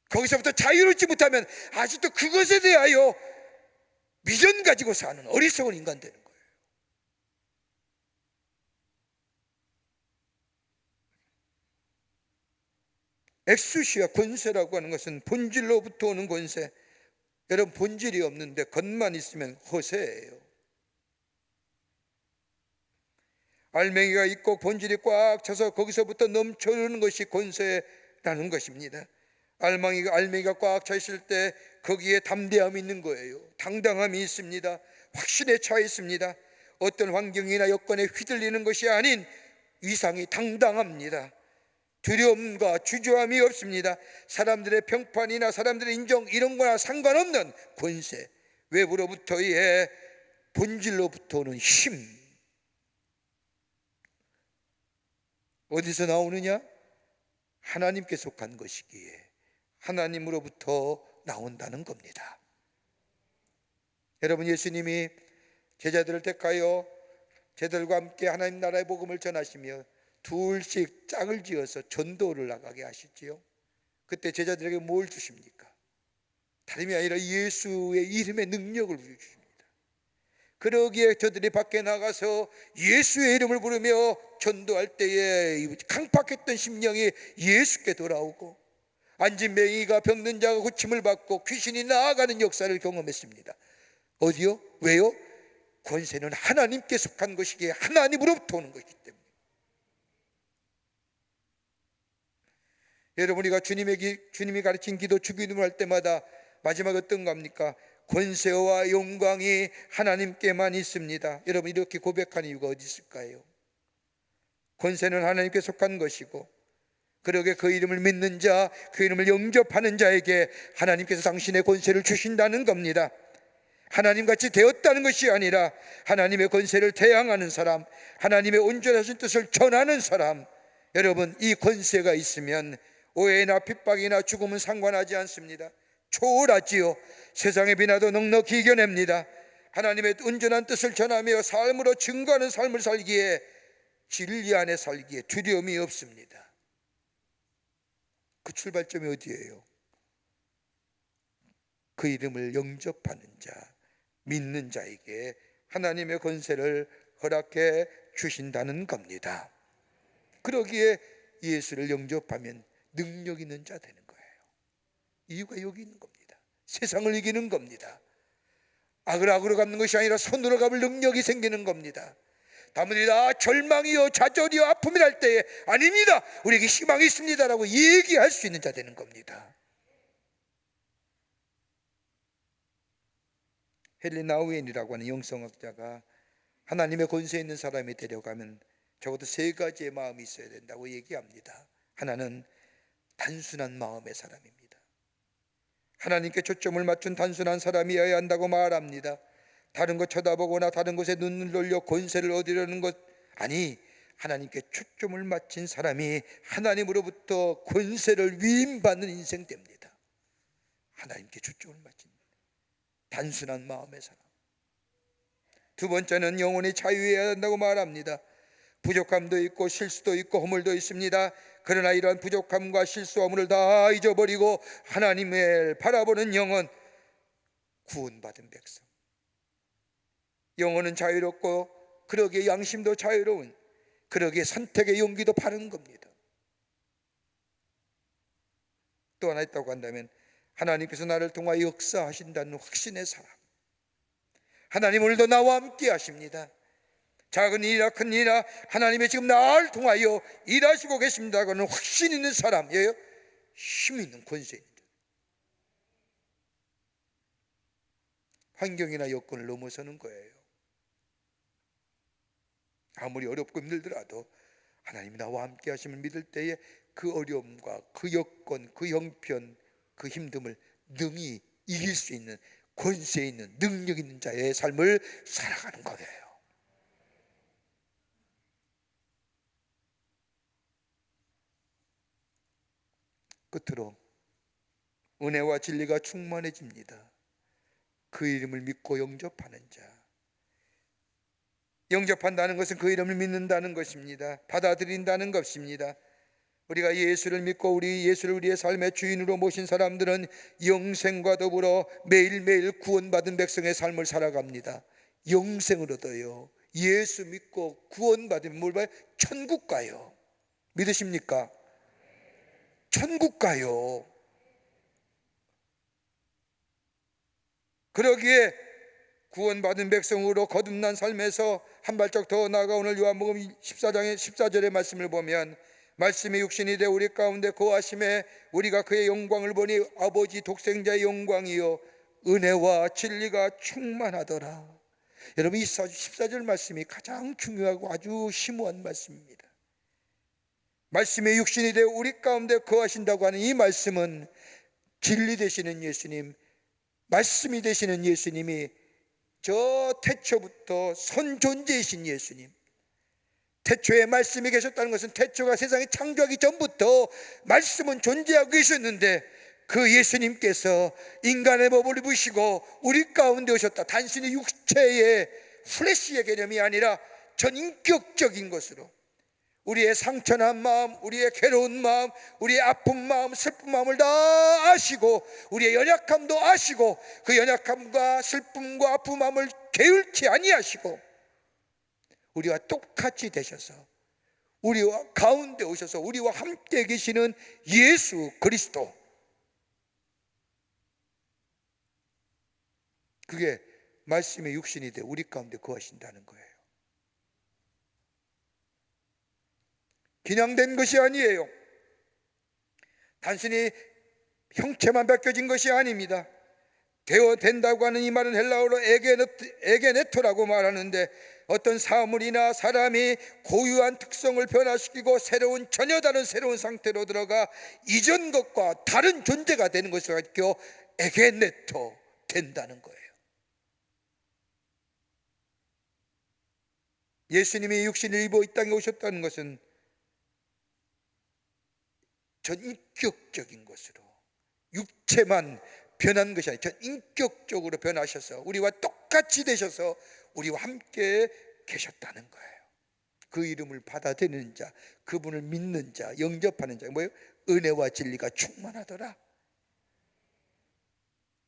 [SPEAKER 2] 거기서부터 자유롭지 못하면 아직도 그것에 대하여 미련 가지고 사는 어리석은 인간 되는 거예요. 엑수시아, 권세라고 하는 것은 본질로부터 오는 권세. 여러분, 본질이 없는데 겉만 있으면 허세예요. 알맹이가 있고 본질이 꽉 차서 거기서부터 넘쳐흐르는 것이 권세라는 것입니다. 알맹이가 꽉 차 있을 때 거기에 담대함이 있는 거예요. 당당함이 있습니다. 확신에 차 있습니다. 어떤 환경이나 여건에 휘둘리는 것이 아닌 위상이 당당합니다. 두려움과 주저함이 없습니다. 사람들의 평판이나 사람들의 인정 이런 거나 상관없는 권세, 외부로부터의 본질로부터 오는 힘. 어디서 나오느냐? 하나님께 속한 것이기에 하나님으로부터 나온다는 겁니다. 여러분, 예수님이 제자들을 택하여 제자들과 함께 하나님 나라의 복음을 전하시며 둘씩 짝을 지어서 전도를 나가게 하시지요. 그때 제자들에게 뭘 주십니까? 다름이 아니라 예수의 이름의 능력을 주십니다. 그러기에 저들이 밖에 나가서 예수의 이름을 부르며 전도할 때에 강팍했던 심령이 예수께 돌아오고, 앉은 맹인이가 병든 자가 고침을 받고 귀신이 나아가는 역사를 경험했습니다. 어디요? 왜요? 권세는 하나님께 속한 것이기에 하나님으로부터 오는 것이기 때문에. 여러분, 우리가 주님이 가르친 기도 주기도문을 할 때마다 마지막 어떤 겁니까? 권세와 영광이 하나님께만 있습니다. 여러분, 이렇게 고백하는 이유가 어디 있을까요? 권세는 하나님께 속한 것이고, 그러게 그 이름을 믿는 자, 그 이름을 영접하는 자에게 하나님께서 당신의 권세를 주신다는 겁니다. 하나님같이 되었다는 것이 아니라 하나님의 권세를 대항하는 사람, 하나님의 온전하신 뜻을 전하는 사람. 여러분, 이 권세가 있으면 오해나 핍박이나 죽음은 상관하지 않습니다. 초월하지요. 세상의 비나도 넉넉히 이겨냅니다. 하나님의 온전한 뜻을 전하며 삶으로 증거하는 삶을 살기에, 진리 안에 살기에 두려움이 없습니다. 그 출발점이 어디예요? 그 이름을 영접하는 자, 믿는 자에게 하나님의 권세를 허락해 주신다는 겁니다. 그러기에 예수를 영접하면 능력 있는 자 되는 거예요. 이유가 여기 있는 겁니다. 세상을 이기는 겁니다. 악을 악으로 갚는 것이 아니라 선으로 갚을 능력이 생기는 겁니다. 다문이 다 절망이요 좌절이요 아픔이 날 때에 아닙니다, 우리에게 희망이 있습니다라고 얘기할 수 있는 자 되는 겁니다. 헨리 나우엔이라고 하는 영성학자가 하나님의 권세 있는 사람이 되려가면 적어도 세 가지의 마음이 있어야 된다고 얘기합니다. 하나는 단순한 마음의 사람입니다. 하나님께 초점을 맞춘 단순한 사람이어야 한다고 말합니다. 다른 것 쳐다보거나 다른 곳에 눈을 돌려 권세를 얻으려는 것, 아니, 하나님께 초점을 맞춘 사람이 하나님으로부터 권세를 위임받는 인생 됩니다. 하나님께 초점을 맞춘 단순한 마음의 사람. 두 번째는 영혼이 자유해야 한다고 말합니다. 부족함도 있고 실수도 있고 허물도 있습니다. 그러나 이러한 부족함과 실수와 허물을 다 잊어버리고 하나님을 바라보는 영혼, 구원받은 백성. 영혼은 자유롭고 그러기에 양심도 자유로운, 그러기에 선택의 용기도 바른 겁니다. 또 하나 있다고 한다면 하나님께서 나를 통하여 역사하신다는 확신의 사람. 하나님 오늘도 나와 함께 하십니다. 작은 일이나 큰 일이나 하나님이 지금 나를 통하여 일하시고 계십니다라는 확신 있는 사람이에요. 힘 있는 권세 있는 자. 환경이나 여건을 넘어서는 거예요. 아무리 어렵고 힘들더라도 하나님이 나와 함께 하심을 믿을 때에 그 어려움과 그 여건, 그 형편, 그 힘듦을 능히 이길 수 있는 권세 있는 능력 있는 자의 삶을 살아가는 거예요. 끝으로 은혜와 진리가 충만해집니다. 그 이름을 믿고 영접하는 자. 영접한다는 것은 그 이름을 믿는다는 것입니다. 받아들인다는 것입니다. 우리가 예수를 믿고 우리 예수를 우리의 삶의 주인으로 모신 사람들은 영생과 더불어 매일매일 구원받은 백성의 삶을 살아갑니다. 영생을 얻어요. 예수 믿고 구원받으면 뭘 봐요? 천국 가요. 믿으십니까? 천국 가요. 그러기에 구원받은 백성으로 거듭난 삶에서 한 발짝 더 나아가 오늘 요한복음 14장의 14절의 말씀을 보면, 말씀이 육신이 되어 우리 가운데 거하심에 우리가 그의 영광을 보니 아버지 독생자의 영광이요 은혜와 진리가 충만하더라. 여러분, 이 14절 말씀이 가장 중요하고 아주 심오한 말씀입니다. 말씀이 육신이 되어 우리 가운데 거하신다고 하는 이 말씀은 진리 되시는 예수님, 말씀이 되시는 예수님이 저 태초부터 선존재이신 예수님, 태초에 말씀이 계셨다는 것은 태초가 세상이 창조하기 전부터 말씀은 존재하고 계셨는데 그 예수님께서 인간의 몸을 입으시고 우리 가운데 오셨다. 단순히 육체의 플래시의 개념이 아니라 전인격적인 것으로 우리의 상처난 마음, 우리의 괴로운 마음, 우리의 아픈 마음, 슬픈 마음을 다 아시고 우리의 연약함도 아시고 그 연약함과 슬픔과 아픈 마음을 게을치 아니하시고 우리와 똑같이 되셔서 우리와 가운데 오셔서 우리와 함께 계시는 예수 그리스도, 그게 말씀의 육신이 되어 우리 가운데 거하신다는 거예요. 그냥 된 것이 아니에요. 단순히 형체만 바뀌어진 것이 아닙니다. 되어 된다고 하는 이 말은 헬라어로 에게네토라고 말하는데, 어떤 사물이나 사람이 고유한 특성을 변화시키고 전혀 다른 새로운 상태로 들어가 이전 것과 다른 존재가 되는 것을 가리켜 에게네토, 된다는 거예요. 예수님이 육신을 입어 이 땅에 오셨다는 것은 전인격적인 것으로, 육체만 변한 것이 아니라 전인격적으로 변하셔서 우리와 똑같이 되셔서 우리와 함께 계셨다는 거예요. 그 이름을 받아들이는 자, 그분을 믿는 자, 영접하는 자, 뭐예요? 은혜와 진리가 충만하더라.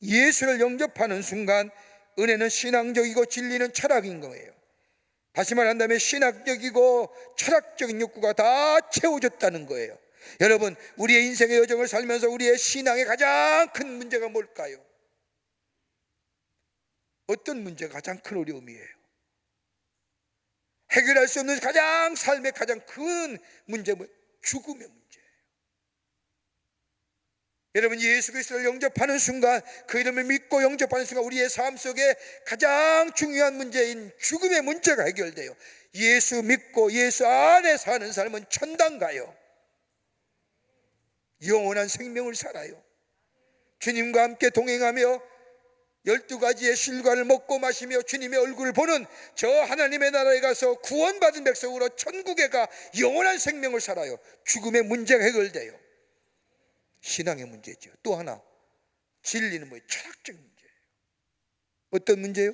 [SPEAKER 2] 예수를 영접하는 순간 은혜는 신앙적이고 진리는 철학인 거예요. 다시 말한다면 신학적이고 철학적인 욕구가 다 채워졌다는 거예요. 여러분, 우리의 인생의 여정을 살면서 우리의 신앙의 가장 큰 문제가 뭘까요? 어떤 문제가 가장 큰 어려움이에요? 해결할 수 없는 가장 삶의 가장 큰 문제, 죽음의 문제예요. 여러분, 예수 그리스도를 영접하는 순간, 그 이름을 믿고 영접하는 순간 우리의 삶 속에 가장 중요한 문제인 죽음의 문제가 해결돼요. 예수 믿고 예수 안에 사는 사람은 천당 가요. 영원한 생명을 살아요. 주님과 함께 동행하며 12가지의 실과를 먹고 마시며 주님의 얼굴을 보는 저 하나님의 나라에 가서 구원받은 백성으로 천국에 가 영원한 생명을 살아요. 죽음의 문제가 해결돼요. 신앙의 문제죠. 또 하나, 진리는 뭐예요? 철학적인 문제예요. 어떤 문제예요?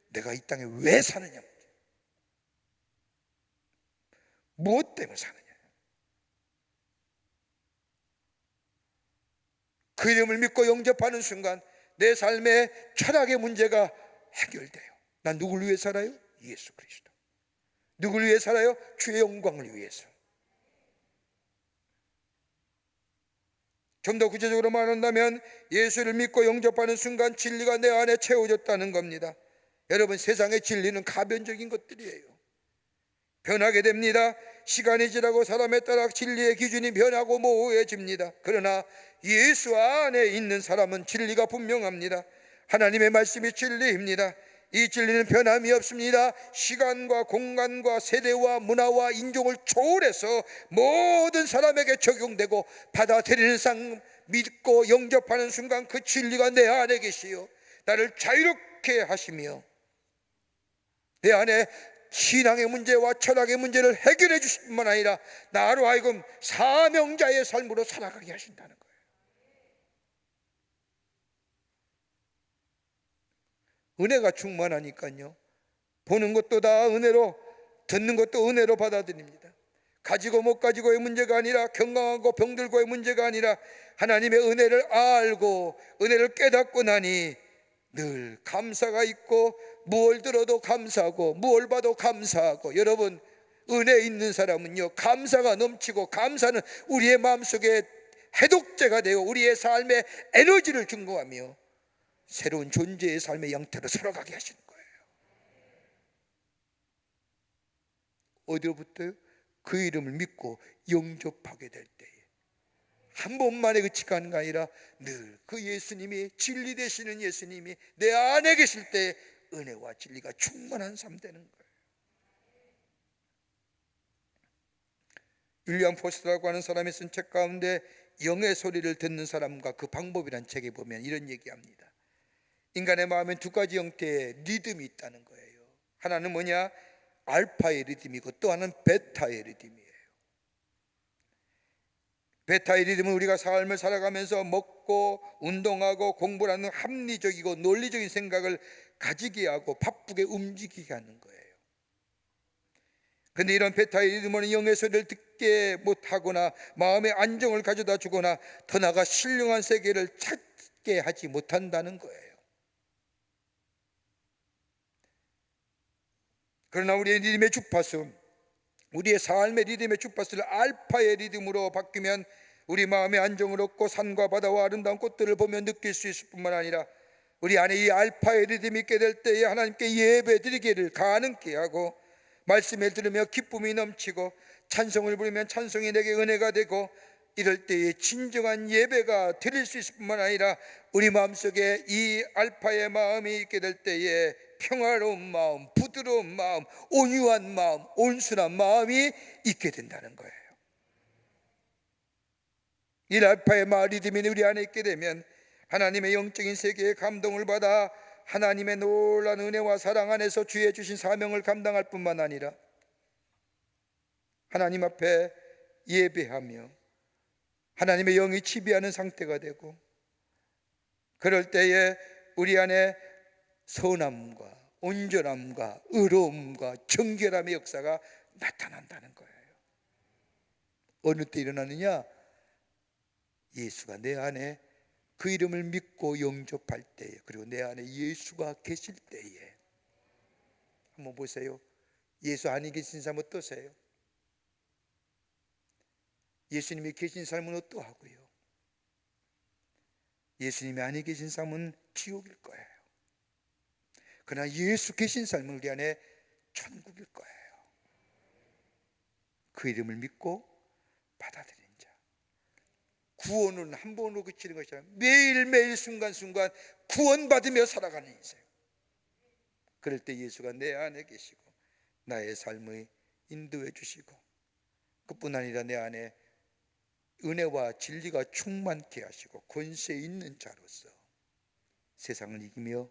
[SPEAKER 2] 내가 이 땅에 왜 사느냐 문제. 무엇 때문에 사느냐. 그 이름을 믿고 영접하는 순간 내 삶의 철학의 문제가 해결돼요. 난 누구를 위해 살아요? 예수 그리스도. 누구를 위해 살아요? 주의 영광을 위해서. 좀 더 구체적으로 말한다면 예수를 믿고 영접하는 순간 진리가 내 안에 채워졌다는 겁니다. 여러분, 세상의 진리는 가변적인 것들이에요. 변하게 됩니다. 시간이 지나고 사람에 따라 진리의 기준이 변하고 모호해집니다. 그러나 예수 안에 있는 사람은 진리가 분명합니다. 하나님의 말씀이 진리입니다. 이 진리는 변함이 없습니다. 시간과 공간과 세대와 문화와 인종을 초월해서 모든 사람에게 적용되고 받아들이는 상 믿고 영접하는 순간 그 진리가 내 안에 계시요 나를 자유롭게 하시며 내 안에 신앙의 문제와 철학의 문제를 해결해 주실 뿐만 아니라 나로 하여금 사명자의 삶으로 살아가게 하신다는 거예요. 은혜가 충만하니까요, 보는 것도 다 은혜로, 듣는 것도 은혜로 받아들입니다. 가지고 못 가지고의 문제가 아니라, 건강하고 병들고의 문제가 아니라 하나님의 은혜를 알고 은혜를 깨닫고 나니 늘 감사가 있고, 무얼 들어도 감사하고 무얼 봐도 감사하고. 여러분, 은혜 있는 사람은요, 감사가 넘치고, 감사는 우리의 마음속에 해독제가 되어 우리의 삶에 에너지를 증거하며 새로운 존재의 삶의 양태로 살아가게 하시는 거예요. 어디로부터요? 그 이름을 믿고 영접하게 될 때에, 한 번만에 그치가 하는 게 아니라 늘 그 예수님이, 진리 되시는 예수님이 내 안에 계실 때 은혜와 진리가 충만한 삶 되는 거예요. 윌리엄 포스터라고 하는 사람이 쓴 책 가운데 영의 소리를 듣는 사람과 그 방법이란 책에 보면 이런 얘기합니다. 인간의 마음엔 두 가지 형태의 리듬이 있다는 거예요. 하나는 뭐냐? 알파의 리듬이고 또 하나는 베타의 리듬이에요. 베타의 리듬은 우리가 삶을 살아가면서 먹고 운동하고 공부를 하는 합리적이고 논리적인 생각을 가지게 하고 바쁘게 움직이게 하는 거예요. 그런데 이런 베타의 리듬은 영의 소리를 듣게 못하거나 마음의 안정을 가져다 주거나 더 나아가 신령한 세계를 찾게 하지 못한다는 거예요. 그러나 우리의 리듬의 주파수, 우리의 삶의 리듬의 주파수를 알파의 리듬으로 바뀌면 우리 마음의 안정을 얻고 산과 바다와 아름다운 꽃들을 보며 느낄 수 있을 뿐만 아니라 우리 안에 이 알파의 리듬이 있게 될 때에 하나님께 예배 드리기를 가능케 하고, 말씀을 들으며 기쁨이 넘치고 찬송을 부르면 찬송이 내게 은혜가 되고, 이럴 때에 진정한 예배가 드릴 수 있을 뿐만 아니라 우리 마음속에 이 알파의 마음이 있게 될 때에 평화로운 마음, 부드러운 마음, 온유한 마음, 온순한 마음이 있게 된다는 거예요. 이 알파의 마음 리듬이 우리 안에 있게 되면 하나님의 영적인 세계에 감동을 받아 하나님의 놀라운 은혜와 사랑 안에서 주의 주신 사명을 감당할 뿐만 아니라 하나님 앞에 예배하며 하나님의 영이 지배하는 상태가 되고, 그럴 때에 우리 안에 선함과 온전함과 의로움과 정결함의 역사가 나타난다는 거예요. 어느 때 일어나느냐? 예수가 내 안에, 그 이름을 믿고 영접할 때에, 그리고 내 안에 예수가 계실 때에. 한번 보세요. 예수 안에 계신 사람 어떠세요? 예수님이 계신 삶은 어떠하고요? 예수님이 아니 계신 삶은 지옥일 거예요. 그러나 예수 계신 삶은 우리 안에 천국일 거예요. 그 이름을 믿고 받아들인 자, 구원은 한 번으로 그치는 것이 아니라 매일매일 순간순간 구원받으며 살아가는 인생. 그럴 때 예수가 내 안에 계시고 나의 삶을 인도해 주시고, 그뿐 아니라 내 안에 은혜와 진리가 충만케 하시고 권세 있는 자로서 세상을 이기며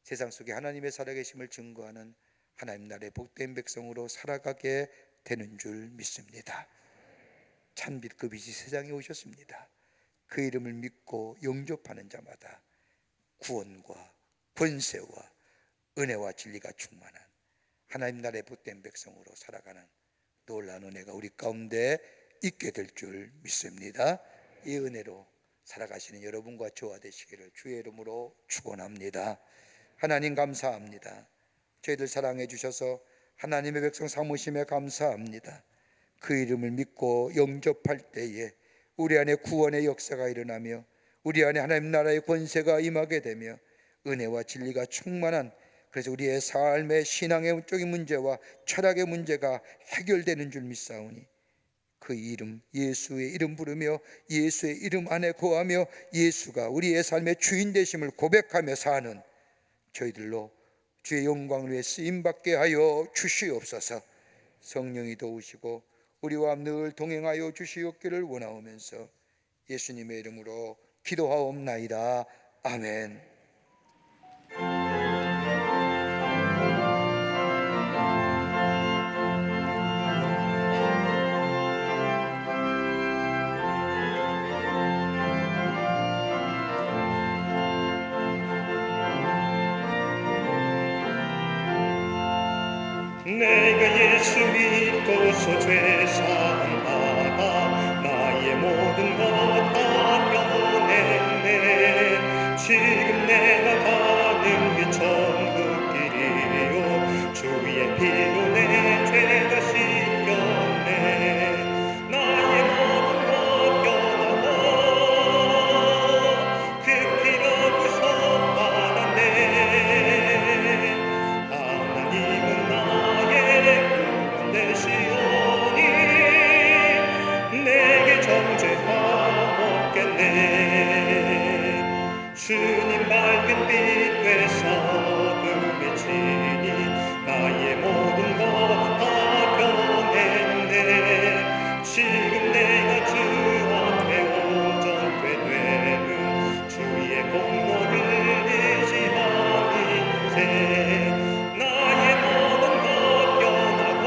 [SPEAKER 2] 세상 속에 하나님의 살아계심을 증거하는 하나님 나라의 복된 백성으로 살아가게 되는 줄 믿습니다. 찬빛 그 빛이 세상에 오셨습니다. 그 이름을 믿고 영접하는 자마다 구원과 권세와 은혜와 진리가 충만한 하나님 나라의 복된 백성으로 살아가는 놀라운 은혜가 우리 가운데 있게 될 줄 믿습니다. 이 은혜로 살아가시는 여러분과 저와 되시기를 주의 이름으로 축원합니다. 하나님 감사합니다. 저희들 사랑해 주셔서 하나님의 백성 삼으심에 감사합니다. 그 이름을 믿고 영접할 때에 우리 안에 구원의 역사가 일어나며 우리 안에 하나님 나라의 권세가 임하게 되며 은혜와 진리가 충만한, 그래서 우리의 삶의 신앙의 적인 문제와 철학의 문제가 해결되는 줄 믿사오니 그 이름, 예수의 이름 부르며 예수의 이름 안에 거하며 예수가 우리의 삶의 주인 되심을 고백하며 사는 저희들로 주의 영광을 위해 쓰임받게 하여 주시옵소서. 성령이 도우시고 우리와 늘 동행하여 주시옵기를 원하오면서 예수님의 이름으로 기도하옵나이다. 아멘.
[SPEAKER 1] 내가 예수 믿고서 죄 사함 받아 나의 모든 것 다 변했네. 지금 내가 가는 길 천국 길이요 주의 피로 내 죄가 씻겼네. 나의 모든 것 변하고 그 피로 구속받았네. 하나님은 되시오니 내게 정죄함없겠네. 주님 맑은 빛 되사 어둠에 지니 나의 모든 것 다 변했네. 지금 내가 주 앞에 온전케 되는 주의 공로를 의지하는 인생. 나의 모든 것 변하고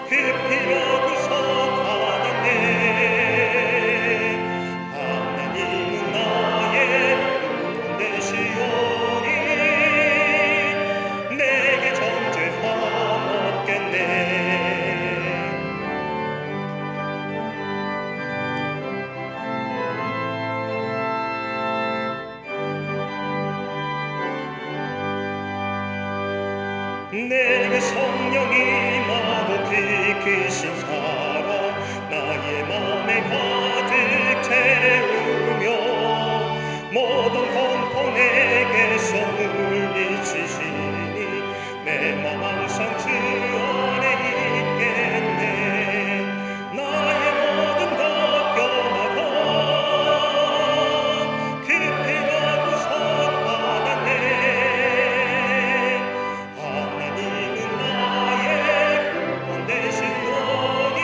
[SPEAKER 1] 그 피로 구속하겠네. 하나님은 나의 구원 되시오니 내게 정죄함 없겠네. 내게 성령이 임하고 빛이신 사랑 나의 맘에 가득 채우며 모든 공포 내게서 물리치시니 내 맘 항상 주 안에 있겠네. 나의 모든 것 변하고 그 피로 구속받았네. 하나님은 나의 구원 되시오니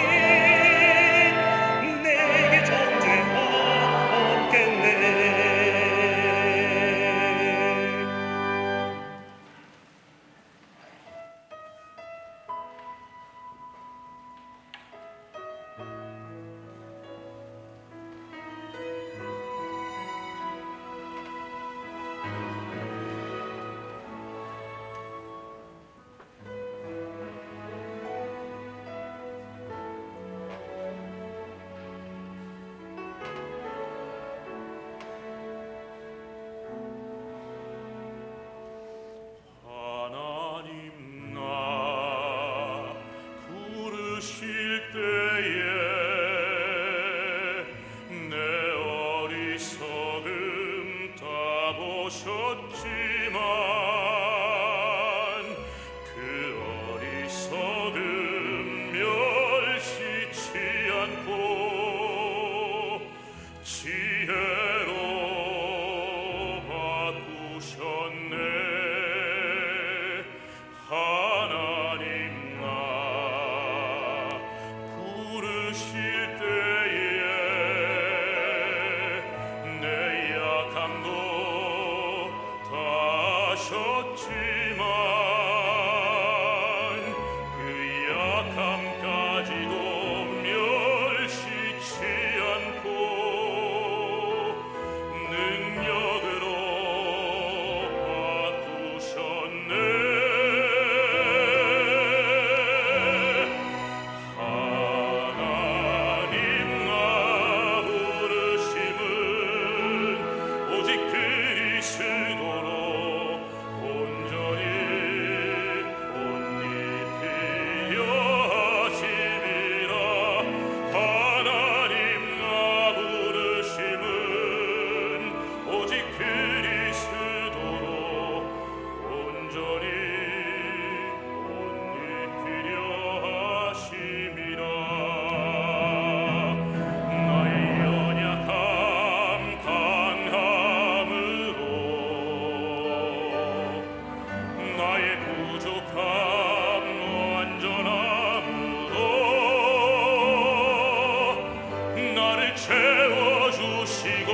[SPEAKER 4] 채워주시고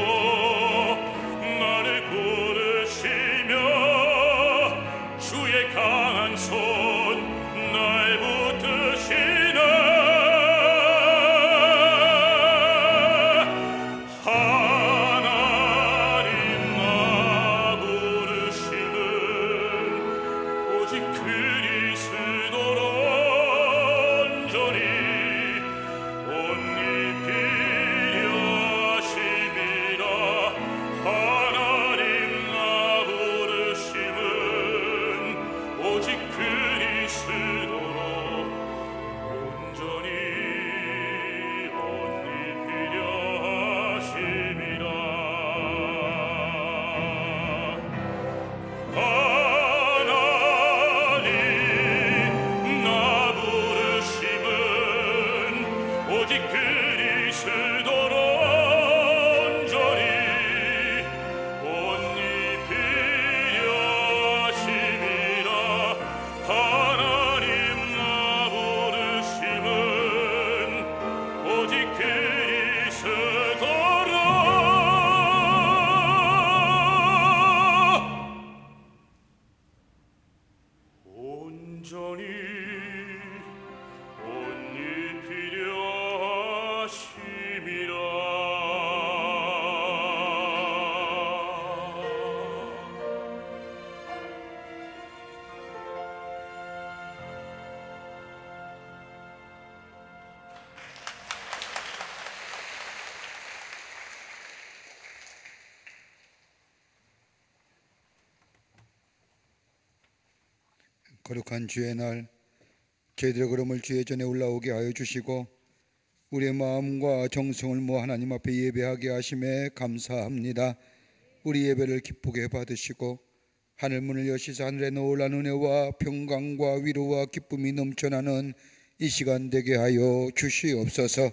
[SPEAKER 4] 나를 부르시며 주의 강한 손 날 붙드시네. 하나님 나 부르심은 오직 그리스도로 온전히 옷 입히려 하심이라. 하나님 나 부르심은 오직 그리스도로 온전히 옷 입히려 하심이라. 하나님 나 부르심은 오직 그리스도로 온전히 옷 입히려 하심이라. 하나님 나 부르심은 오직 그리스도로 온전히 옷 입히려 하심이라.
[SPEAKER 2] 거룩한 주의 날 저희들의 걸음을 주의 전에 올라오게 하여 주시고 우리의 마음과 정성을 모아 하나님 앞에 예배하게 하심에 감사합니다. 우리 예배를 기쁘게 받으시고 하늘 문을 여시사 하늘에 놀란 은혜와 평강과 위로와 기쁨이 넘쳐나는 이 시간 되게 하여 주시옵소서.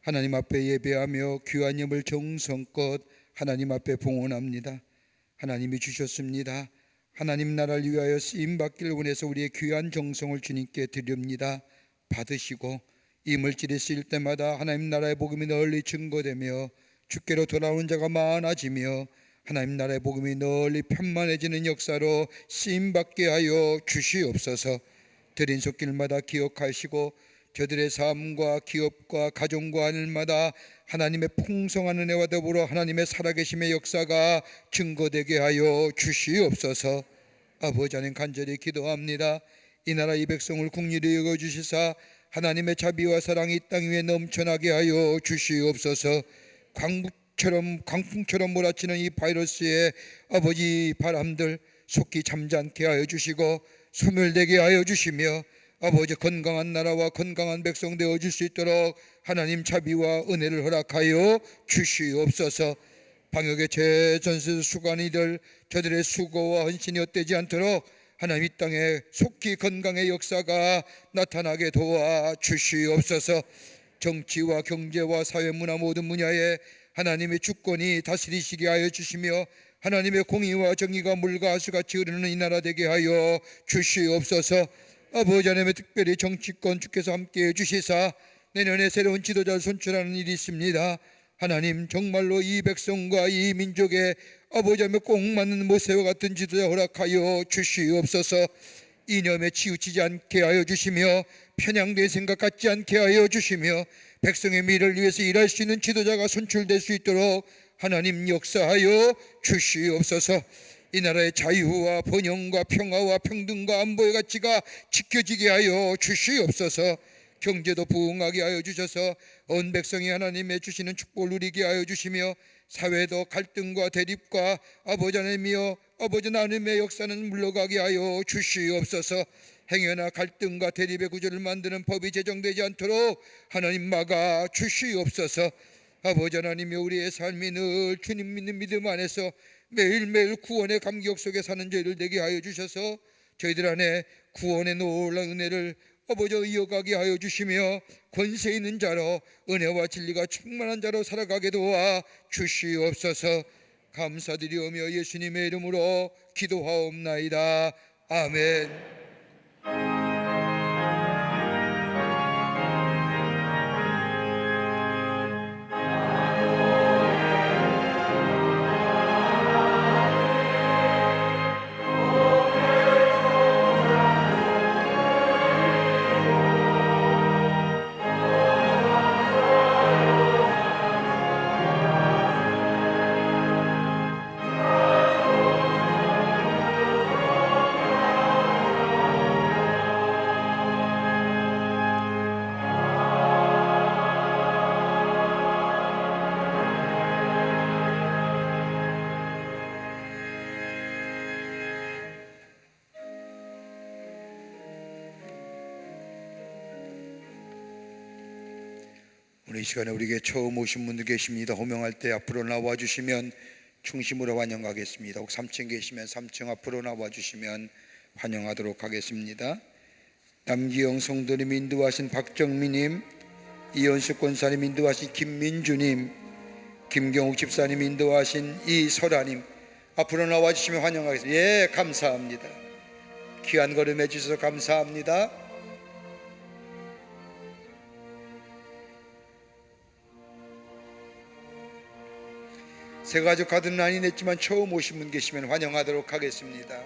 [SPEAKER 2] 하나님 앞에 예배하며 귀한 예물 정성껏 하나님 앞에 봉헌합니다. 하나님이 주셨습니다. 하나님 나라를 위하여 쓰임받기를 원해서 우리의 귀한 정성을 주님께 드립니다. 받으시고 이 물질이 쓰일 때마다 하나님 나라의 복음이 널리 증거되며 주께로 돌아오는 자가 많아지며 하나님 나라의 복음이 널리 편만해지는 역사로 쓰임받게 하여 주시옵소서. 드린 손길마다 기억하시고 저들의 삶과 기업과 가정과 하늘마다 하나님의 풍성한 은혜와 더불어 하나님의 살아계심의 역사가 증거되게 하여 주시옵소서. 아버지 하나님 간절히 기도합니다. 이 나라 이 백성을 국리로 여겨주시사 하나님의 자비와 사랑이 땅 위에 넘쳐나게 하여 주시옵소서. 광풍처럼 몰아치는 이 바이러스의 아버지 바람들 속히 잠잠케 하여 주시고 소멸되게 하여 주시며 아버지 건강한 나라와 건강한 백성 되어줄 수 있도록 하나님 자비와 은혜를 허락하여 주시옵소서. 방역의 최전세 수관이들 저들의 수고와 헌신이 헛되지 않도록 하나님 이 땅에 속히 건강의 역사가 나타나게 도와 주시옵소서. 정치와 경제와 사회 문화 모든 분야에 하나님의 주권이 다스리시게 하여 주시며 하나님의 공의와 정의가 물과 하수같이 흐르는 이 나라 되게 하여 주시옵소서. 아버지 하나님의 특별히 정치권 주께서 함께해 주시사 내년에 새로운 지도자를 선출하는 일이 있습니다. 하나님 정말로 이 백성과 이 민족의 아버지 하나님의 꼭 맞는 모세와 같은 지도자 허락하여 주시옵소서. 이념에 치우치지 않게 하여 주시며 편향된 생각 갖지 않게 하여 주시며 백성의 미래를 위해서 일할 수 있는 지도자가 선출될 수 있도록 하나님 역사하여 주시옵소서. 이 나라의 자유와 번영과 평화와 평등과 안보의 가치가 지켜지게 하여 주시옵소서. 경제도 부흥하게 하여 주셔서 온 백성이 하나님의 주시는 축복을 누리게 하여 주시며 사회도 갈등과 대립과 아버지 하나님이여 아버지 하나님의 역사는 물러가게 하여 주시옵소서. 행여나 갈등과 대립의 구조를 만드는 법이 제정되지 않도록 하나님 막아 주시옵소서. 아버지 하나님이 우리의 삶이 늘 주님 믿는 믿음 안에서 매일매일 구원의 감격 속에 사는 저희들 되게 하여 주셔서 저희들 안에 구원의 놀라운 은혜를 아버지 이어가게 하여 주시며 권세 있는 자로 은혜와 진리가 충만한 자로 살아가게 도와 주시옵소서. 감사드리오며 예수님의 이름으로 기도하옵나이다. 아멘. 오늘 이 시간에 우리에게 처음 오신 분들 계십니다. 호명할 때 앞으로 나와 주시면 중심으로 환영하겠습니다. 혹 3층 계시면 3층 앞으로 나와 주시면 환영하도록 하겠습니다. 남기영 성도님 인도하신 박정미님, 이현숙 권사님 인도하신 김민주님, 김경욱 집사님 인도하신 이설아님 앞으로 나와 주시면 환영하겠습니다. 예, 감사합니다. 귀한 걸음 해주셔서 감사합니다. 새가족 가든 아닌 했지만 처음 오신 분 계시면 환영하도록 하겠습니다.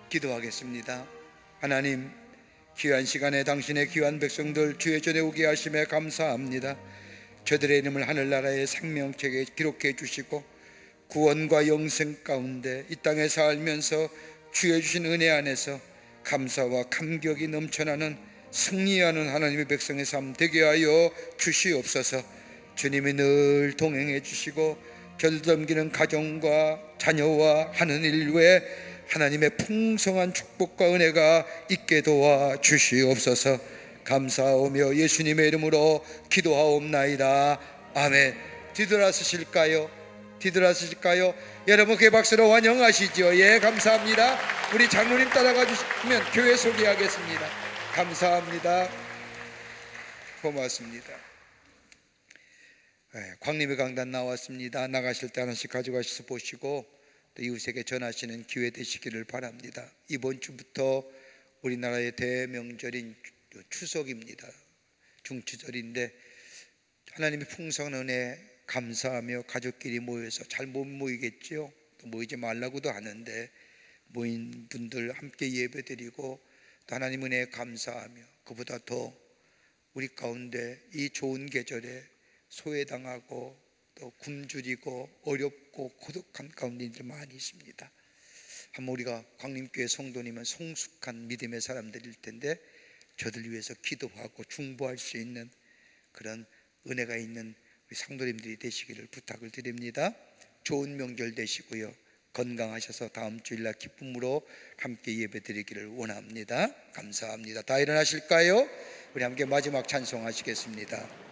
[SPEAKER 2] 기도하겠습니다. 하나님, 귀한 시간에 당신의 귀한 백성들 주의 전에 오게 하심에 감사합니다. 저들의 이름을 하늘나라의 생명책에 기록해 주시고 구원과 영생 가운데 이 땅에 살면서 주의 주신 은혜 안에서 감사와 감격이 넘쳐나는 승리하는 하나님의 백성의 삶 되게 하여 주시옵소서. 주님이 늘 동행해 주시고 저를 섬기는 가정과 자녀와 하는 일 외에 하나님의 풍성한 축복과 은혜가 있게 도와 주시옵소서. 감사하오며 예수님의 이름으로 기도하옵나이다. 아멘. 뒤돌아서실까요? 뒤돌아서실까요? 여러분 그 박수로 환영하시죠. 예, 감사합니다. 우리 장로님 따라가 주시면 교회 소개하겠습니다. 감사합니다. 고맙습니다. 광림의 강단 나왔습니다. 나가실 때 하나씩 가져가셔서 보시고 또 이웃에게 전하시는 기회 되시기를 바랍니다. 이번 주부터 우리나라의 대명절인 추석입니다. 중추절인데 하나님의 풍성한 은혜 감사하며 가족끼리 모여서 잘 못 모이겠죠. 또 모이지 말라고도 하는데 모인 분들 함께 예배드리고 또 하나님 은혜에 감사하며 그보다 더 우리 가운데 이 좋은 계절에 소외당하고 또 굶주리고 어렵고 고독한 가운데들 많이 있습니다. 한번 우리가 광림교회 성도님은 성숙한 믿음의 사람들일 텐데 저들 위해서 기도하고 중보할 수 있는 그런 은혜가 있는 우리 성도님들이 되시기를 부탁을 드립니다. 좋은 명절 되시고요. 건강하셔서 다음 주일날 기쁨으로 함께 예배드리기를 원합니다. 감사합니다. 다 일어나실까요? 우리 함께 마지막 찬송하시겠습니다.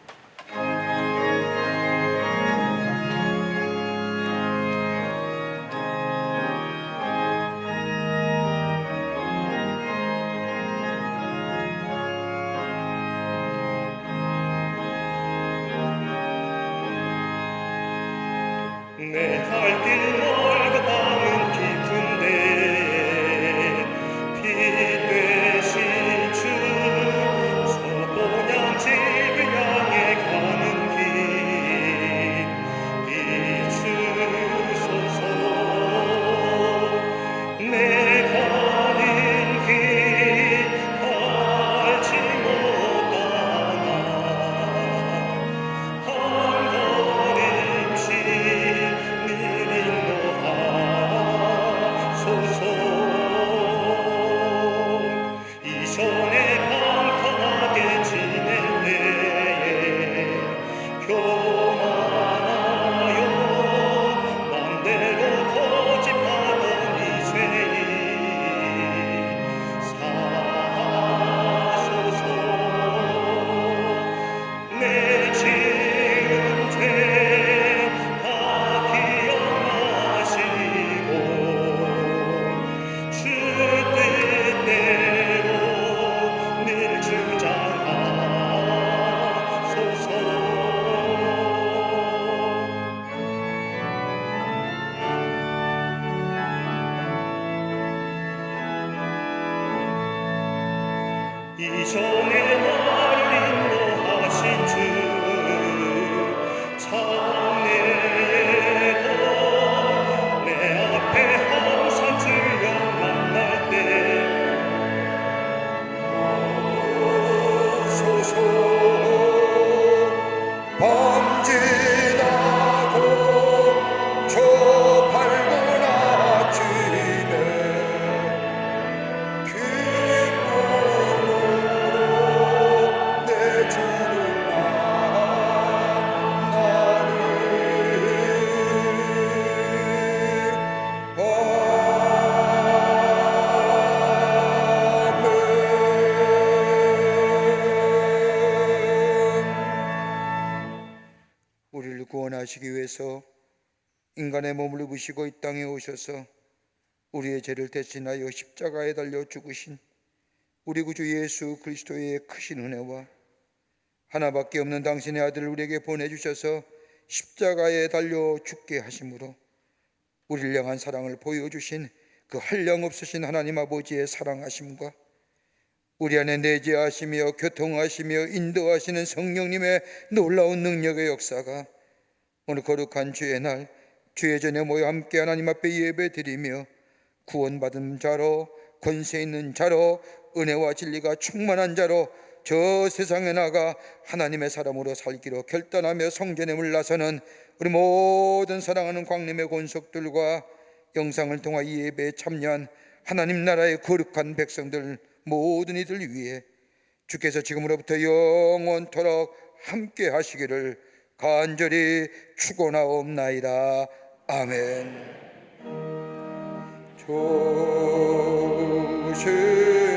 [SPEAKER 1] 내 갈 길 멀고 땅은 깊은데 빛 되신 주 소포냥 집을 향해 가는 길 비추소서. 내 가는 길 알지 못하나 한 걸음씩 이전에 방탕하게 지낼 때에 교만하여 맘대로 고집하던 이제는 사소서. 내 지은 죄 다 기억나시고 주 뜻대로 늘 주장하소서. 이전에 나를 인도하신 주 장래에도 내 앞에 항상 주여 만날 때 오소서.
[SPEAKER 2] 밤 지나고 저 밝은 아침에 기쁨으로 구원하시기 위해서 인간의 몸을 입으시고 이 땅에 오셔서 우리의 죄를 대신하여 십자가에 달려 죽으신 우리 구주 예수 그리스도의 크신 은혜와 하나밖에 없는 당신의 아들을 우리에게 보내주셔서 십자가에 달려 죽게 하심으로 우리를 향한 사랑을 보여주신 그 한량없으신 하나님 아버지의 사랑하심과 우리 안에 내재하시며 교통하시며 인도하시는 성령님의 놀라운 능력의 역사가 오늘 거룩한 주의 날 주의 전에 모여 함께 하나님 앞에 예배드리며 구원받은 자로 권세 있는 자로 은혜와 진리가 충만한 자로 저 세상에 나가 하나님의 사람으로 살기로 결단하며 성전에 나서는 우리 모든 사랑하는 광림의 권속들과 영상을 통하 이 예배에 참여한 하나님 나라의 거룩한 백성들 모든 이들 위해 주께서 지금으로부터 영원토록 함께 하시기를 간절히 축원하옵나이다. 아멘. 좋으신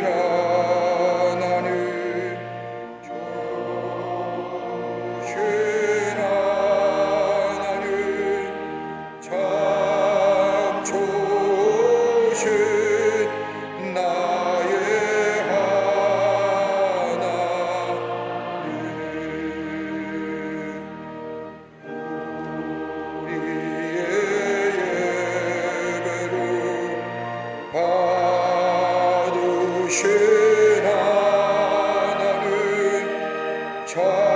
[SPEAKER 2] 하나님, 좋으신 하나님, 참 좋으신 나의 하나님, 우리의 예배를 받으신 하나님, 참